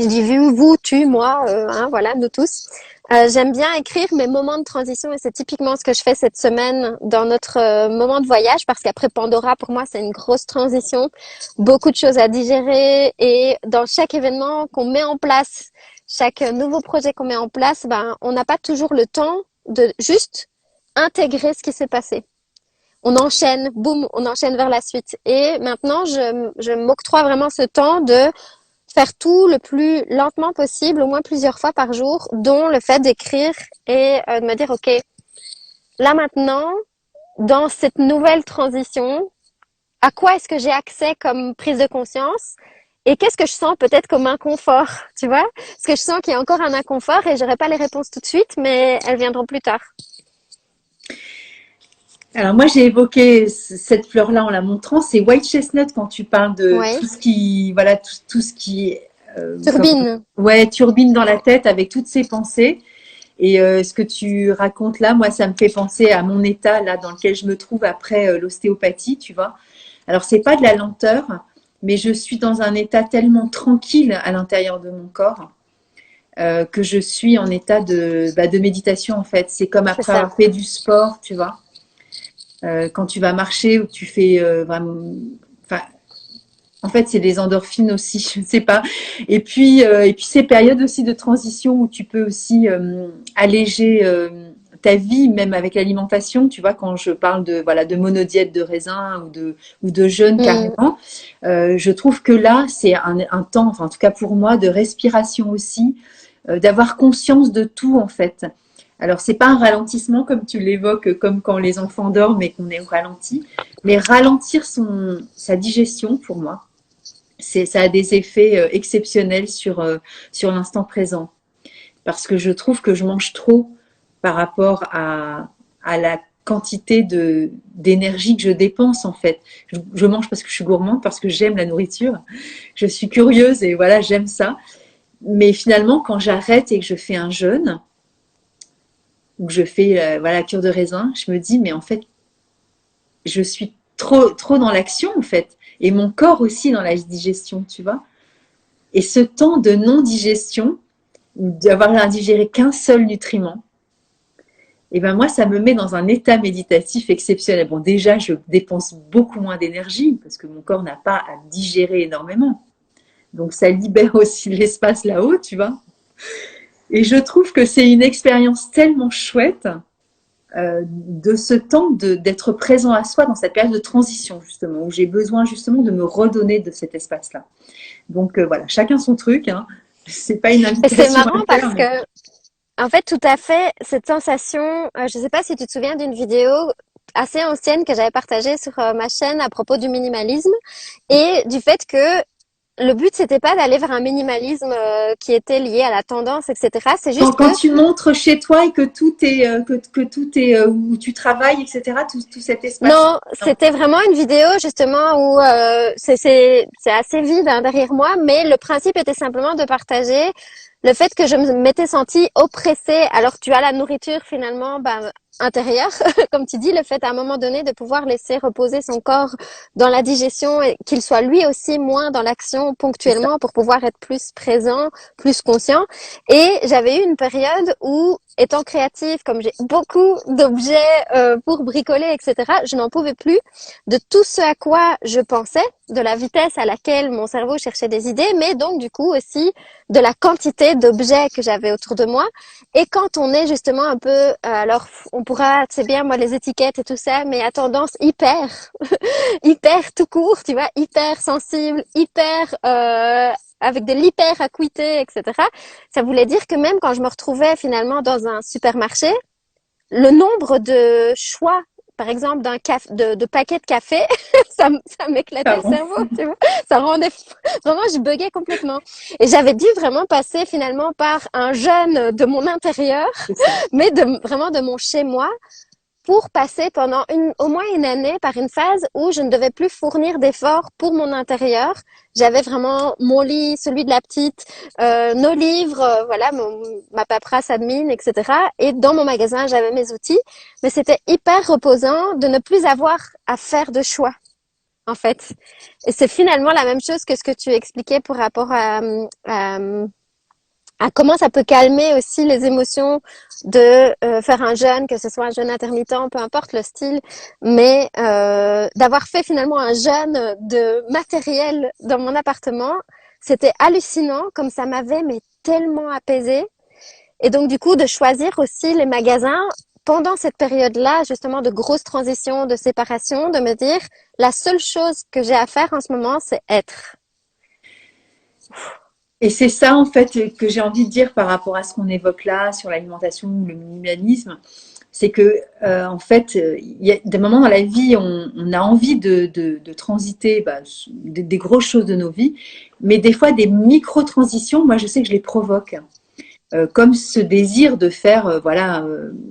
dis vous, tu, moi, hein, voilà, nous tous. J'aime bien écrire mes moments de transition et c'est typiquement ce que je fais cette semaine dans notre moment de voyage parce qu'après Pandora, pour moi, c'est une grosse transition, beaucoup de choses à digérer et dans chaque événement qu'on met en place, chaque nouveau projet qu'on met en place, ben, on n'a pas toujours le temps de juste intégrer ce qui s'est passé. On enchaîne, boum, on enchaîne vers la suite. Et maintenant, je m'octroie vraiment ce temps de faire tout le plus lentement possible, au moins plusieurs fois par jour, dont le fait d'écrire et de me dire, OK, là maintenant, dans cette nouvelle transition, à quoi est-ce que j'ai accès comme prise de conscience et qu'est-ce que je sens peut-être comme inconfort, tu vois? Parce que je sens qu'il y a encore un inconfort et j'aurai pas les réponses tout de suite, mais elles viendront plus tard. Alors moi j'ai évoqué cette fleur-là en la montrant, c'est white chestnut quand tu parles de Ouais. tout ce qui, voilà, tout ce qui, Turbine. ouais, turbine dans la tête avec toutes ces pensées. Et ce que tu racontes là, moi ça me fait penser à mon état là dans lequel je me trouve après l'ostéopathie, tu vois. Alors c'est pas de la lenteur, mais je suis dans un état tellement tranquille à l'intérieur de mon corps que je suis en état de méditation en fait. C'est comme C'est après ça. avoir fait du sport, tu vois. Quand tu vas marcher ou que tu fais vraiment, enfin, en fait, c'est des endorphines aussi, je ne sais pas. Et puis ces périodes aussi de transition où tu peux aussi alléger ta vie, même avec l'alimentation. Tu vois, quand je parle de voilà de monodiète de raisin ou de jeûne Mm. carrément, je trouve que là, c'est un temps, enfin en tout cas pour moi, de respiration aussi, d'avoir conscience de tout en fait. Alors, c'est pas un ralentissement comme tu l'évoques, comme quand les enfants dorment et qu'on est au ralenti, mais ralentir sa digestion, pour moi, ça a des effets exceptionnels sur l'instant présent. Parce que je trouve que je mange trop par rapport à la quantité d'énergie que je dépense, en fait. Je mange parce que je suis gourmande, parce que j'aime la nourriture. Je suis curieuse et voilà, j'aime ça. Mais finalement, quand j'arrête et que je fais un jeûne, ou que je fais voilà cure de raisin, je me dis mais en fait je suis trop dans l'action en fait et mon corps aussi dans la digestion, tu vois. Et ce temps de non digestion, d'avoir indigéré qu'un seul nutriment, et ben moi ça me met dans un état méditatif exceptionnel. Bon déjà je dépense beaucoup moins d'énergie parce que mon corps n'a pas à digérer énormément. Donc ça libère aussi l'espace là-haut, tu vois. Et je trouve que c'est une expérience tellement chouette de ce temps d'être présent à soi dans cette période de transition justement, où j'ai besoin justement de me redonner de cet espace-là. Donc voilà, chacun son truc, hein. C'est pas une Et c'est invitation marrant à faire, parce mais que en fait, tout à fait, cette sensation, je ne sais pas si tu te souviens d'une vidéo assez ancienne que j'avais partagée sur ma chaîne à propos du minimalisme et du fait que le but, c'était pas d'aller vers un minimalisme qui était lié à la tendance, etc. C'est juste quand que tu montres chez toi et que tout est que tout est où tu travailles, etc. Tout cet espace. non, Non. c'était vraiment une vidéo justement où c'est assez vide hein, derrière moi, mais le principe était simplement de partager le fait que je m'étais sentie oppressée. Alors tu as la nourriture finalement intérieure, comme tu dis, le fait à un moment donné de pouvoir laisser reposer son corps dans la digestion et qu'il soit lui aussi moins dans l'action C'est ça. ponctuellement pour pouvoir être plus présent, plus conscient. Et j'avais eu une période où, étant créative, comme j'ai beaucoup d'objets pour bricoler, etc., je n'en pouvais plus de tout ce à quoi je pensais, de la vitesse à laquelle mon cerveau cherchait des idées, mais donc du coup aussi de la quantité d'objets que j'avais autour de moi. Et quand on est justement un peu, alors on pourra, c'est bien moi les étiquettes et tout ça, mais à tendance hyper, hyper tout court, tu vois, hyper sensible, hyper avec de l'hyper acuité, etc. Ça voulait dire que même quand je me retrouvais finalement dans un supermarché, le nombre de choix, par exemple, de paquets de café, ça m'éclatait le Pardon. cerveau, tu vois. Ça rendait vraiment, je buguais complètement. Et j'avais dû vraiment passer finalement par un jeûne de mon intérieur, C'est ça. mais vraiment de mon chez moi pour passer pendant au moins une année par une phase où je ne devais plus fournir d'efforts pour mon intérieur. J'avais vraiment mon lit, celui de la petite, nos livres, voilà, ma paperasse admin, etc. Et dans mon magasin, j'avais mes outils. Mais c'était hyper reposant de ne plus avoir à faire de choix, en fait. Et c'est finalement la même chose que ce que tu expliquais pour rapport à comment ça peut calmer aussi les émotions de faire un jeûne, que ce soit un jeûne intermittent, peu importe le style, mais d'avoir fait finalement un jeûne de matériel dans mon appartement, c'était hallucinant, comme ça m'avait mais tellement apaisée. Et donc du coup de choisir aussi les magasins pendant cette période-là, justement de grosse transition, de séparation, de me dire la seule chose que j'ai à faire en ce moment, c'est être. Et c'est ça, en fait, que j'ai envie de dire par rapport à ce qu'on évoque là sur l'alimentation ou le minimalisme. C'est que, en fait, il y a des moments dans la vie, on a envie de transiter des grosses choses de nos vies, mais des fois, des micro-transitions, moi, je sais que je les provoque. Comme ce désir de faire voilà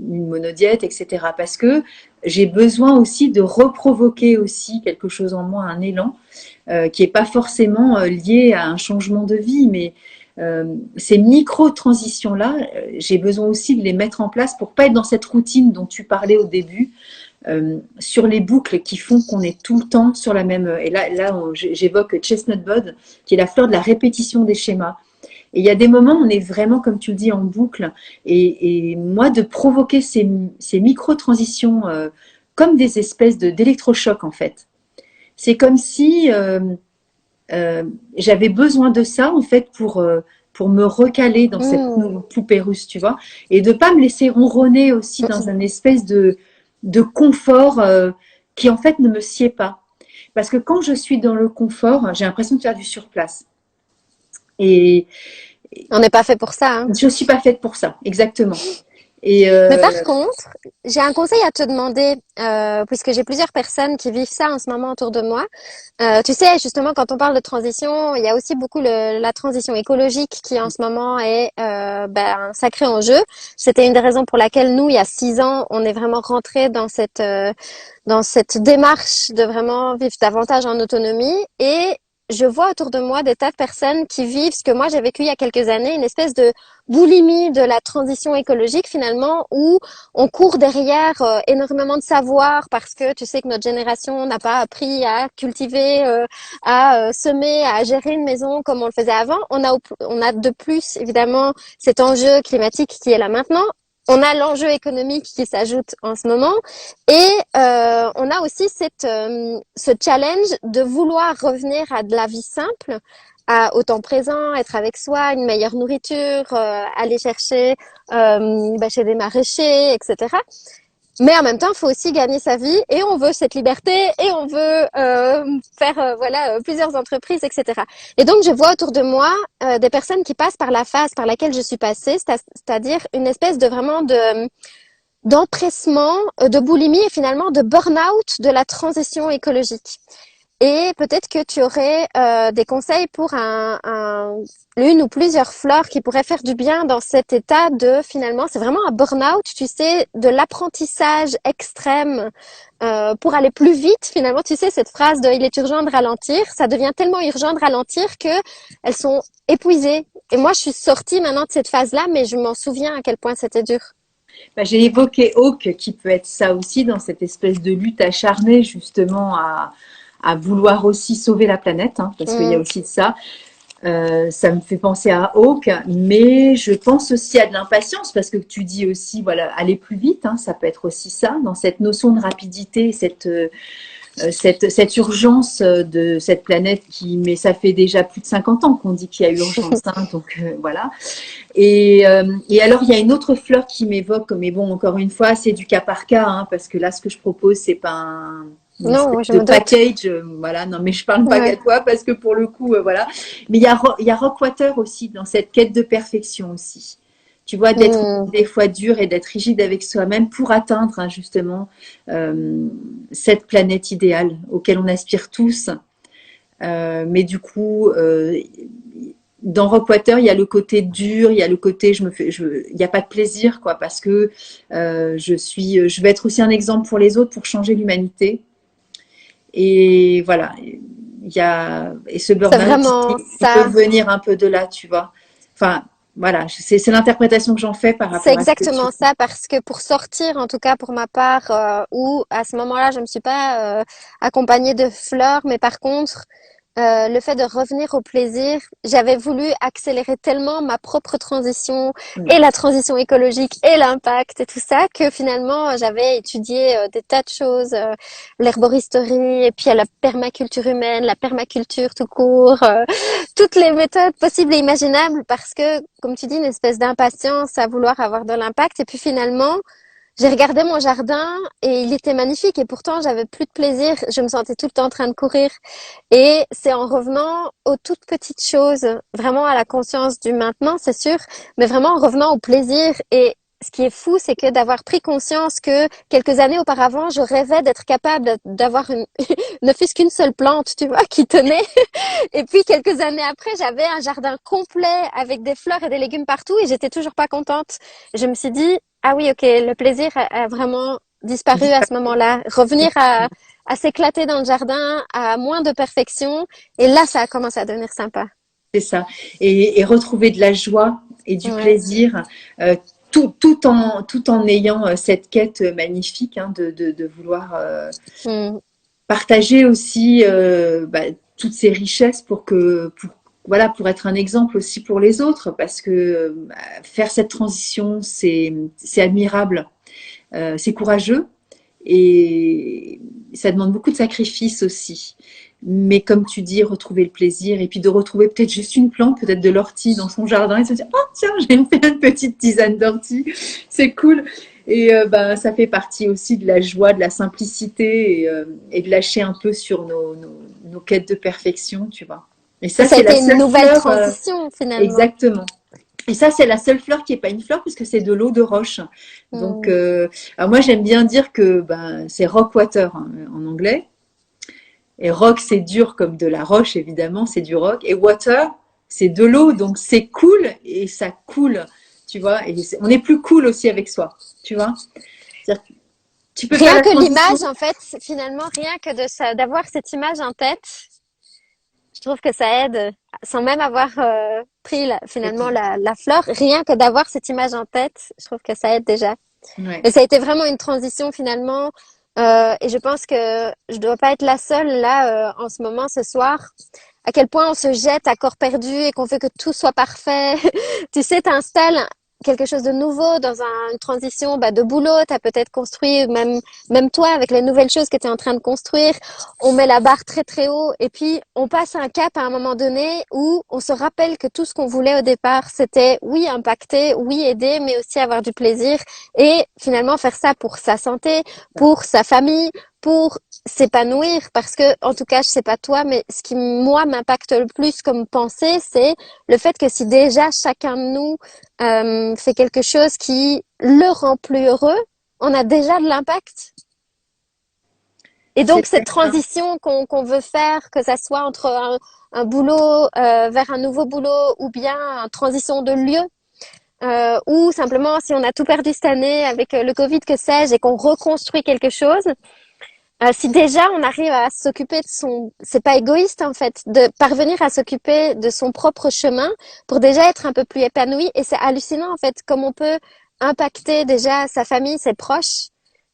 une monodiète, etc. Parce que j'ai besoin aussi de reprovoquer aussi quelque chose en moi, un élan qui est pas forcément lié à un changement de vie, mais ces micro-transitions-là, j'ai besoin aussi de les mettre en place pour pas être dans cette routine dont tu parlais au début, sur les boucles qui font qu'on est tout le temps sur la même. Et là j'évoque Chestnut Bud, qui est la fleur de la répétition des schémas. Et il y a des moments où on est vraiment, comme tu le dis, en boucle. Et moi, de provoquer ces micro-transitions comme des espèces d'électrochocs, en fait. C'est comme si j'avais besoin de ça, en fait, pour me recaler dans cette Mmh. poupée russe, tu vois. Et de pas me laisser ronronner aussi dans un espèce de confort qui, en fait, ne me sied pas. Parce que quand je suis dans le confort, j'ai l'impression de faire du surplace. Et, On n'est pas fait pour ça, hein. je suis pas faite pour ça, exactement. Et Mais par contre, j'ai un conseil à te demander, puisque j'ai plusieurs personnes qui vivent ça en ce moment autour de moi. Tu sais, justement, quand on parle de transition, il y a aussi beaucoup la transition écologique qui en ce moment est un sacré enjeu. C'était une des raisons pour laquelle nous, il y a 6 ans, on est vraiment rentré dans cette démarche de vraiment vivre davantage en autonomie. Et je vois autour de moi des tas de personnes qui vivent ce que moi j'ai vécu il y a quelques années, une espèce de boulimie de la transition écologique finalement, où on court derrière énormément de savoir parce que tu sais que notre génération n'a pas appris à cultiver, à semer, à gérer une maison comme on le faisait avant. On a de plus évidemment cet enjeu climatique qui est là maintenant. On a l'enjeu économique qui s'ajoute en ce moment et on a aussi ce challenge de vouloir revenir à de la vie simple, au temps présent, être avec soi, une meilleure nourriture, aller chercher chez des maraîchers, etc. Mais en même temps, il faut aussi gagner sa vie et on veut cette liberté et on veut faire plusieurs entreprises, etc. Et donc, je vois autour de moi des personnes qui passent par la phase par laquelle je suis passée, c'est-à-dire une espèce de vraiment de d'empressement, de boulimie et finalement de burn-out de la transition écologique. Et peut-être que tu aurais des conseils pour une ou plusieurs fleurs qui pourraient faire du bien dans cet état de finalement, c'est vraiment un burn-out, tu sais, de l'apprentissage extrême pour aller plus vite. Finalement, tu sais, cette phrase de il est urgent de ralentir, ça devient tellement urgent de ralentir que elles sont épuisées. Et moi, je suis sortie maintenant de cette phase-là, mais je m'en souviens à quel point c'était dur. j'ai évoqué Hawk, qui peut être ça aussi, dans cette espèce de lutte acharnée, justement, à vouloir aussi sauver la planète, hein, parce qu'il y a Mmh. aussi de ça. Ça me fait penser à Hawk, mais je pense aussi à de l'impatience, parce que tu dis aussi, voilà, aller plus vite, hein, ça peut être aussi ça, dans cette notion de rapidité, cette urgence de cette planète mais ça fait déjà plus de 50 ans qu'on dit qu'il y a urgence, hein, donc voilà. Et alors, il y a une autre fleur qui m'évoque, mais bon, encore une fois, c'est du cas par cas, hein, parce que là, ce que je propose, c'est pas une Non, espèce oui, je de me doute. package, voilà, non, mais je parle pas qu'à Ouais. toi, parce que pour le coup, voilà. Mais il y a Rockwater aussi, dans cette quête de perfection aussi. Tu vois, d'être Mmh. des fois dur et d'être rigide avec soi-même pour atteindre, hein, justement euh, cette planète idéale auquel on aspire tous. Mais du coup, dans Rockwater, il y a le côté dur, il y a le côté il n'y a pas de plaisir, quoi, parce que je vais être aussi un exemple pour les autres, pour changer l'humanité. Et voilà, et ce C'est burn-out, vraiment il peut ça. venir un peu de là, tu vois. Enfin, voilà, c'est l'interprétation que j'en fais par C'est rapport à ce que tu exactement ça parce que pour sortir, en tout cas pour ma part, où à ce moment-là, je me suis pas accompagnée de fleurs, mais par contre, le fait de revenir au plaisir, j'avais voulu accélérer tellement ma propre transition dis. et la transition écologique et l'impact et tout ça que finalement j'avais étudié des tas de choses, l'herboristerie et puis la permaculture humaine, la permaculture tout court, toutes les méthodes possibles et imaginables parce que, comme tu dis, une espèce d'impatience à vouloir avoir de l'impact et puis finalement j'ai regardé mon jardin et il était magnifique et pourtant j'avais plus de plaisir. Je me sentais tout le temps en train de courir. Et c'est en revenant aux toutes petites choses, vraiment à la conscience du maintenant, c'est sûr, mais vraiment en revenant au plaisir. Et ce qui est fou, c'est que d'avoir pris conscience que quelques années auparavant, je rêvais d'être capable d'avoir ne fût-ce qu'une seule plante, tu vois, qui tenait. Et puis quelques années après, j'avais un jardin complet avec des fleurs et des légumes partout et j'étais toujours pas contente. Je me suis dit, ah oui, ok, le plaisir a vraiment disparu à ce moment-là. Revenir à s'éclater dans le jardin, à moins de perfection. Et là, ça a commencé à devenir sympa. C'est ça. Et retrouver de la joie et du Ouais. plaisir, tout en ayant cette quête magnifique, hein, de vouloir Mm. partager aussi toutes ces richesses voilà, pour être un exemple aussi pour les autres, parce que faire cette transition, c'est admirable, c'est courageux et ça demande beaucoup de sacrifices aussi. Mais comme tu dis, retrouver le plaisir et puis de retrouver peut-être juste une plante, peut-être de l'ortie dans son jardin et se dire, oh tiens, j'ai fait une petite tisane d'ortie, c'est cool. Et ça fait partie aussi de la joie, de la simplicité et de lâcher un peu sur nos quêtes de perfection, tu vois. Et Et ça, ça a c'est la été une seule nouvelle fleur, transition finalement. exactement. Et ça, c'est la seule fleur qui n'est pas une fleur puisque c'est de l'eau de roche. Donc, Mm. alors moi, j'aime bien dire que c'est rock water, hein, en anglais. Et rock, c'est dur comme de la roche, évidemment, c'est du rock. Et water, c'est de l'eau, donc c'est cool et ça coule, tu vois. Et on est plus cool aussi avec soi, tu vois. C'est-à-dire, tu peux faire Rien la que transition. l'image, en fait, finalement, rien que de ça, d'avoir cette image en tête, je trouve que ça aide, sans même avoir pris finalement la fleur, rien que d'avoir cette image en tête, je trouve que ça aide déjà. Ouais. Et ça a été vraiment une transition finalement. Et je pense que je dois pas être la seule là en ce moment, ce soir. À quel point on se jette à corps perdu et qu'on veut que tout soit parfait. Tu sais, t'installes quelque chose de nouveau dans une transition de boulot. Tu as peut-être construit, même toi, avec les nouvelles choses que tu es en train de construire, on met la barre très très haut et puis on passe un cap à un moment donné où on se rappelle que tout ce qu'on voulait au départ, c'était oui impacter, oui aider, mais aussi avoir du plaisir et finalement faire ça pour sa santé, pour sa famille, pour s'épanouir parce que en tout cas je sais pas toi mais ce qui moi m'impacte le plus comme pensée c'est le fait que si déjà chacun de nous fait quelque chose qui le rend plus heureux on a déjà de l'impact et C'est donc cette certain. transition qu'on veut faire que ça soit entre un boulot vers un nouveau boulot ou bien une transition de lieu ou simplement si on a tout perdu cette année avec le Covid que sais-je et qu'on reconstruit quelque chose. Si déjà on arrive à s'occuper de c'est pas égoïste en fait, de parvenir à s'occuper de son propre chemin pour déjà être un peu plus épanoui. Et c'est hallucinant en fait, comme on peut impacter déjà sa famille, ses proches,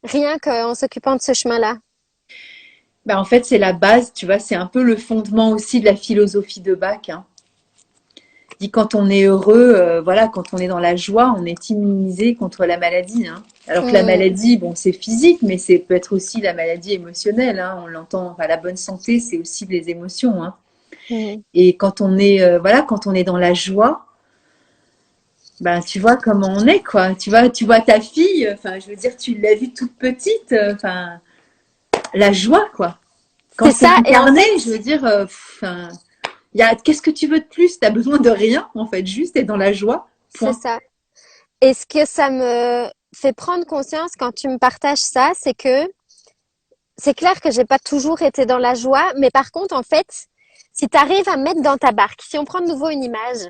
rien qu'en s'occupant de ce chemin-là. En fait, c'est la base, tu vois, c'est un peu le fondement aussi de la philosophie de Bach, hein. Dit quand on est heureux, voilà, quand on est dans la joie, on est immunisé contre la maladie, hein. Alors que la Mm, maladie, bon, c'est physique, mais c'est peut être aussi la maladie émotionnelle, hein. On l'entend, enfin, la bonne santé, c'est aussi des émotions, hein. mm. Et quand on est, voilà, quand on est dans la joie, tu vois comment on est, quoi. Tu vois ta fille, enfin, je veux dire, tu l'as vue toute petite, enfin, la joie, quoi. Quand C'est c'est ça. Et en incarné, je veux fait, dire, qu'est-ce que tu veux de plus? T'as besoin de rien, en fait, juste être dans la joie, c'est point. ça. Et ce que ça me fait prendre conscience quand tu me partages ça, c'est que c'est clair que j'ai pas toujours été dans la joie, mais par contre, en fait, si tu arrives à mettre dans ta barque, si on prend de nouveau une image,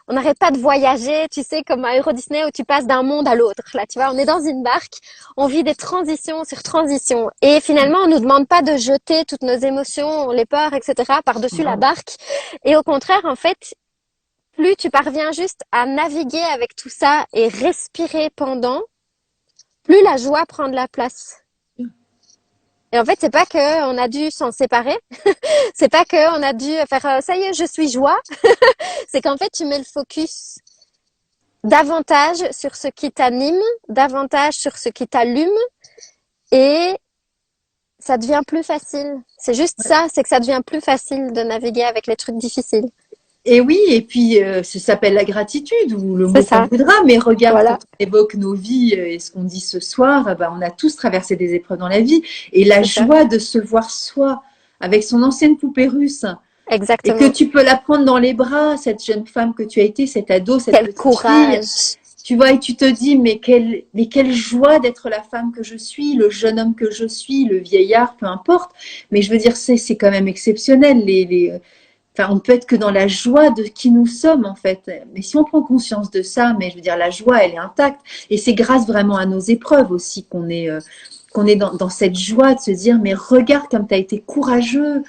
on n'arrête pas de voyager, tu sais, comme à Euro Disney où tu passes d'un monde à l'autre. Là, tu vois, on est dans une barque, on vit des transitions sur transitions. Et finalement, on nous demande pas de jeter toutes nos émotions, les peurs, etc. par-dessus la Non. barque. Et au contraire, en fait, plus tu parviens juste à naviguer avec tout ça et respirer pendant, plus la joie prend de la place. Et en fait, c'est pas que on a dû s'en séparer, c'est pas que on a dû faire ça y est, je suis joie. C'est qu'en fait, tu mets le focus davantage sur ce qui t'anime, davantage sur ce qui t'allume, et ça devient plus facile. C'est juste ça, c'est que ça devient plus facile de naviguer avec les trucs difficiles. Et oui, et puis ça s'appelle la gratitude ou le C'est mot qu'on ça. voudra, mais regarde quand Voilà. on évoque nos vies et ce qu'on dit ce soir, bah, on a tous traversé des épreuves dans la vie et la C'est ça. joie de se voir soi avec son ancienne poupée russe et que Exactement. tu peux la prendre dans les bras, cette jeune femme que tu as été, cet ado, cette Quel petite fille, courage. tu vois, et tu te dis, mais quelle joie d'être la femme que je suis, le jeune homme que je suis, le vieillard, peu importe. Mais je veux dire, c'est quand même exceptionnel. Enfin, on peut être que dans la joie de qui nous sommes, en fait. Mais si on prend conscience de ça, mais je veux dire, la joie, elle est intacte. Et c'est grâce vraiment à nos épreuves aussi qu'on est dans cette joie de se dire, mais regarde comme tu as été courageux,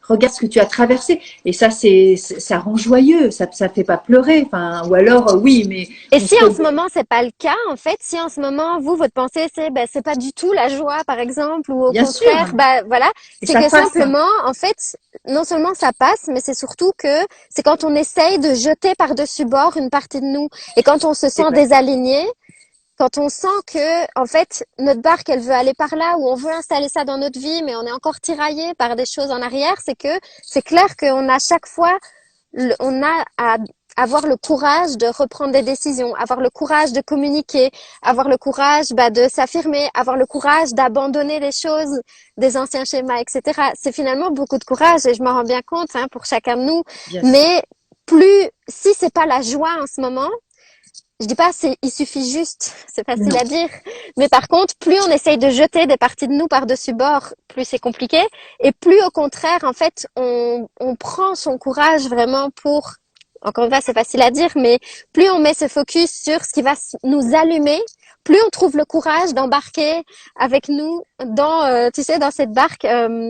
regarde ce que tu as traversé. Et ça, ça rend joyeux, ça fait pas pleurer. Enfin, ou alors, oui, mais Et on si se... en ce moment c'est pas le cas, en fait, si en ce moment vous votre pensée c'est ben c'est pas du tout la joie par exemple ou au Bien sûr, contraire bah voilà, et c'est ça que passe. simplement en fait non seulement ça passe mais c'est surtout que c'est quand on essaye de jeter par-dessus bord une partie de nous et quand on se C'est sent vrai. désaligné, quand on sent que en fait notre barque elle veut aller par là ou on veut installer ça dans notre vie mais on est encore tiraillé par des choses en arrière, c'est que c'est clair qu'on a chaque fois on a à avoir le courage de reprendre des décisions, avoir le courage de communiquer, avoir le courage de s'affirmer, avoir le courage d'abandonner les choses, des anciens schémas, etc. C'est finalement beaucoup de courage et je m'en rends bien compte pour chacun de nous. Bien sûr. Mais plus, si c'est pas la joie en ce moment, je dis pas il suffit juste, c'est facile Non. à dire, mais par contre, plus on essaye de jeter des parties de nous par-dessus bord, plus c'est compliqué, et plus au contraire, en fait, on prend son courage vraiment pour, encore une fois, c'est facile à dire, mais plus on met ce focus sur ce qui va nous allumer, plus on trouve le courage d'embarquer avec nous dans, tu sais, dans cette barque,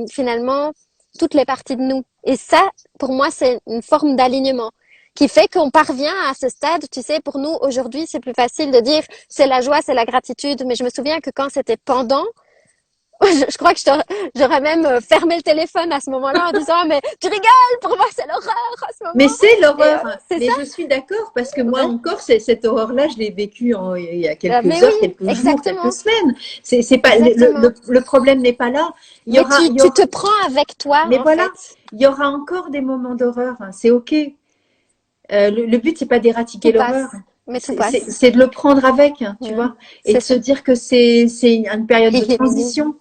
finalement, toutes les parties de nous. Et ça, pour moi, c'est une forme d'alignement qui fait qu'on parvient à ce stade. Tu sais, pour nous, aujourd'hui, c'est plus facile de dire c'est la joie, c'est la gratitude. Mais je me souviens que quand c'était pendant, je crois que j'aurais même fermé le téléphone à ce moment-là en disant mais tu rigoles, pour moi, c'est l'horreur à ce Mais moment. c'est Et l'horreur. c'est Mais ça. je suis d'accord parce que moi Ouais. encore, cette horreur-là, je l'ai vécue il y a Mais quelques oui, heures, quelques jours, quelques exactement. semaines. C'est pas Exactement. le problème n'est pas là. Mais Il y tu aura, te prends avec toi, mais en voilà, fait. il y aura encore des moments d'horreur. C'est ok. Le but c'est pas d'éradiquer Tout l'horreur. passe. Mais tout passe. C'est de le prendre avec, tu Mm. vois, et C'est de se ça. dire que c'est une période de transition.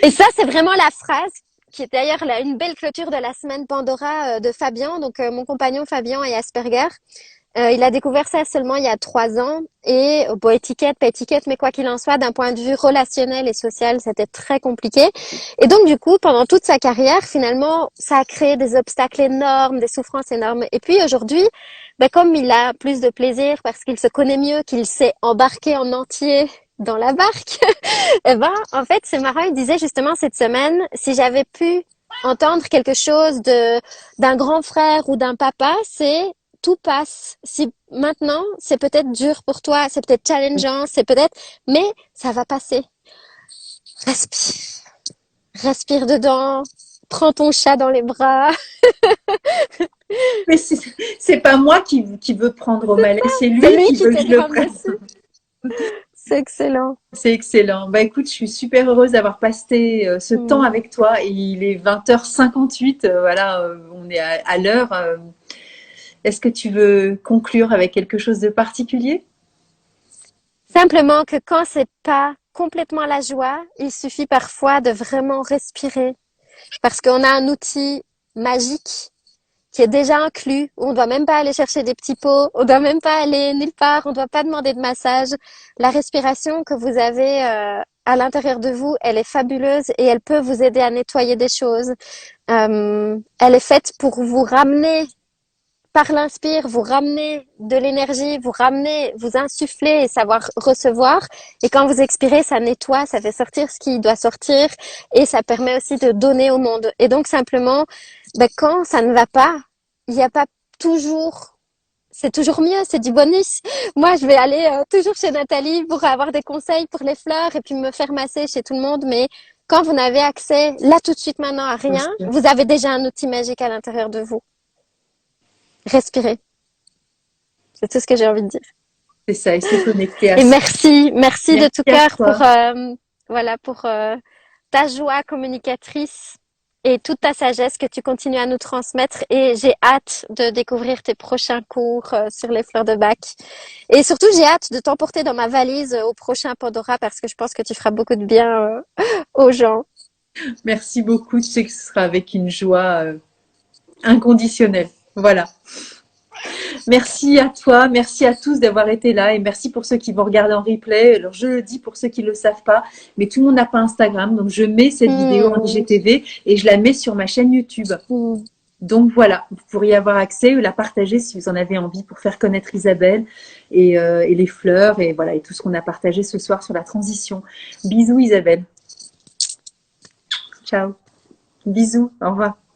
Et ça, c'est vraiment la phrase qui est d'ailleurs une belle clôture de la semaine Pandora de Fabien. Donc, mon compagnon Fabien est Asperger. Il a découvert ça seulement il y a 3 ans. Et bon, étiquette, pas étiquette, mais quoi qu'il en soit, d'un point de vue relationnel et social, c'était très compliqué. Et donc, du coup, pendant toute sa carrière, finalement, ça a créé des obstacles énormes, des souffrances énormes. Et puis aujourd'hui, comme il a plus de plaisir parce qu'il se connaît mieux, qu'il s'est embarqué en entier dans la barque, eh ben, en fait, c'est marrant, il disait justement cette semaine, si j'avais pu entendre quelque chose d'un grand frère ou d'un papa, c'est tout passe. Si maintenant, c'est peut-être dur pour toi, c'est peut-être challengeant, c'est peut-être, mais ça va passer. Respire. Respire dedans. Prends ton chat dans les bras. Mais c'est pas moi qui veut prendre au malais, c'est C'est lui lui qui qui veut que te je le grimpe prenne. dessus. C'est excellent. C'est excellent. Bah écoute, je suis super heureuse d'avoir passé ce temps Mm. avec toi. Et il est 20h58, voilà, on est à l'heure. Est-ce que tu veux conclure avec quelque chose de particulier? Simplement que quand c'est pas complètement la joie, il suffit parfois de vraiment respirer parce qu'on a un outil magique qui est déjà inclus, où on ne doit même pas aller chercher des petits pots, on ne doit même pas aller nulle part, on ne doit pas demander de massage. La respiration que vous avez à l'intérieur de vous, elle est fabuleuse et elle peut vous aider à nettoyer des choses. Elle est faite pour vous ramener par l'inspire, vous ramener de l'énergie, vous ramener, vous insuffler et savoir recevoir. Et quand vous expirez, ça nettoie, ça fait sortir ce qui doit sortir et ça permet aussi de donner au monde. Et donc simplement, quand ça ne va pas, il n'y a pas toujours, c'est toujours mieux, c'est du bonus. Moi, je vais aller toujours chez Nathalie pour avoir des conseils pour les fleurs et puis me faire masser chez tout le monde. Mais quand vous n'avez accès là tout de suite maintenant à Bien rien, sûr. vous avez déjà un outil magique à l'intérieur de vous. Respirez. C'est tout ce que j'ai envie de dire. C'est ça, et se connecter à Et ça. merci de tout Merci à cœur pour toi. voilà pour ta joie communicatrice et toute ta sagesse que tu continues à nous transmettre. Et j'ai hâte de découvrir tes prochains cours sur les fleurs de Bach. Et surtout, j'ai hâte de t'emporter dans ma valise au prochain Pandora parce que je pense que tu feras beaucoup de bien aux gens. Merci beaucoup. Tu sais que ce sera avec une joie inconditionnelle. Voilà. Merci à toi, merci à tous d'avoir été là et merci pour ceux qui vont regarder en replay. Alors je le dis pour ceux qui ne le savent pas, mais tout le monde n'a pas Instagram, donc je mets cette vidéo en Hmm. IGTV et je la mets sur ma chaîne YouTube. Hmm. Donc voilà, vous pourriez avoir accès ou la partager si vous en avez envie pour faire connaître Isabelle et les fleurs et voilà et tout ce qu'on a partagé ce soir sur la transition. Bisous Isabelle. Ciao. Bisous. Au revoir.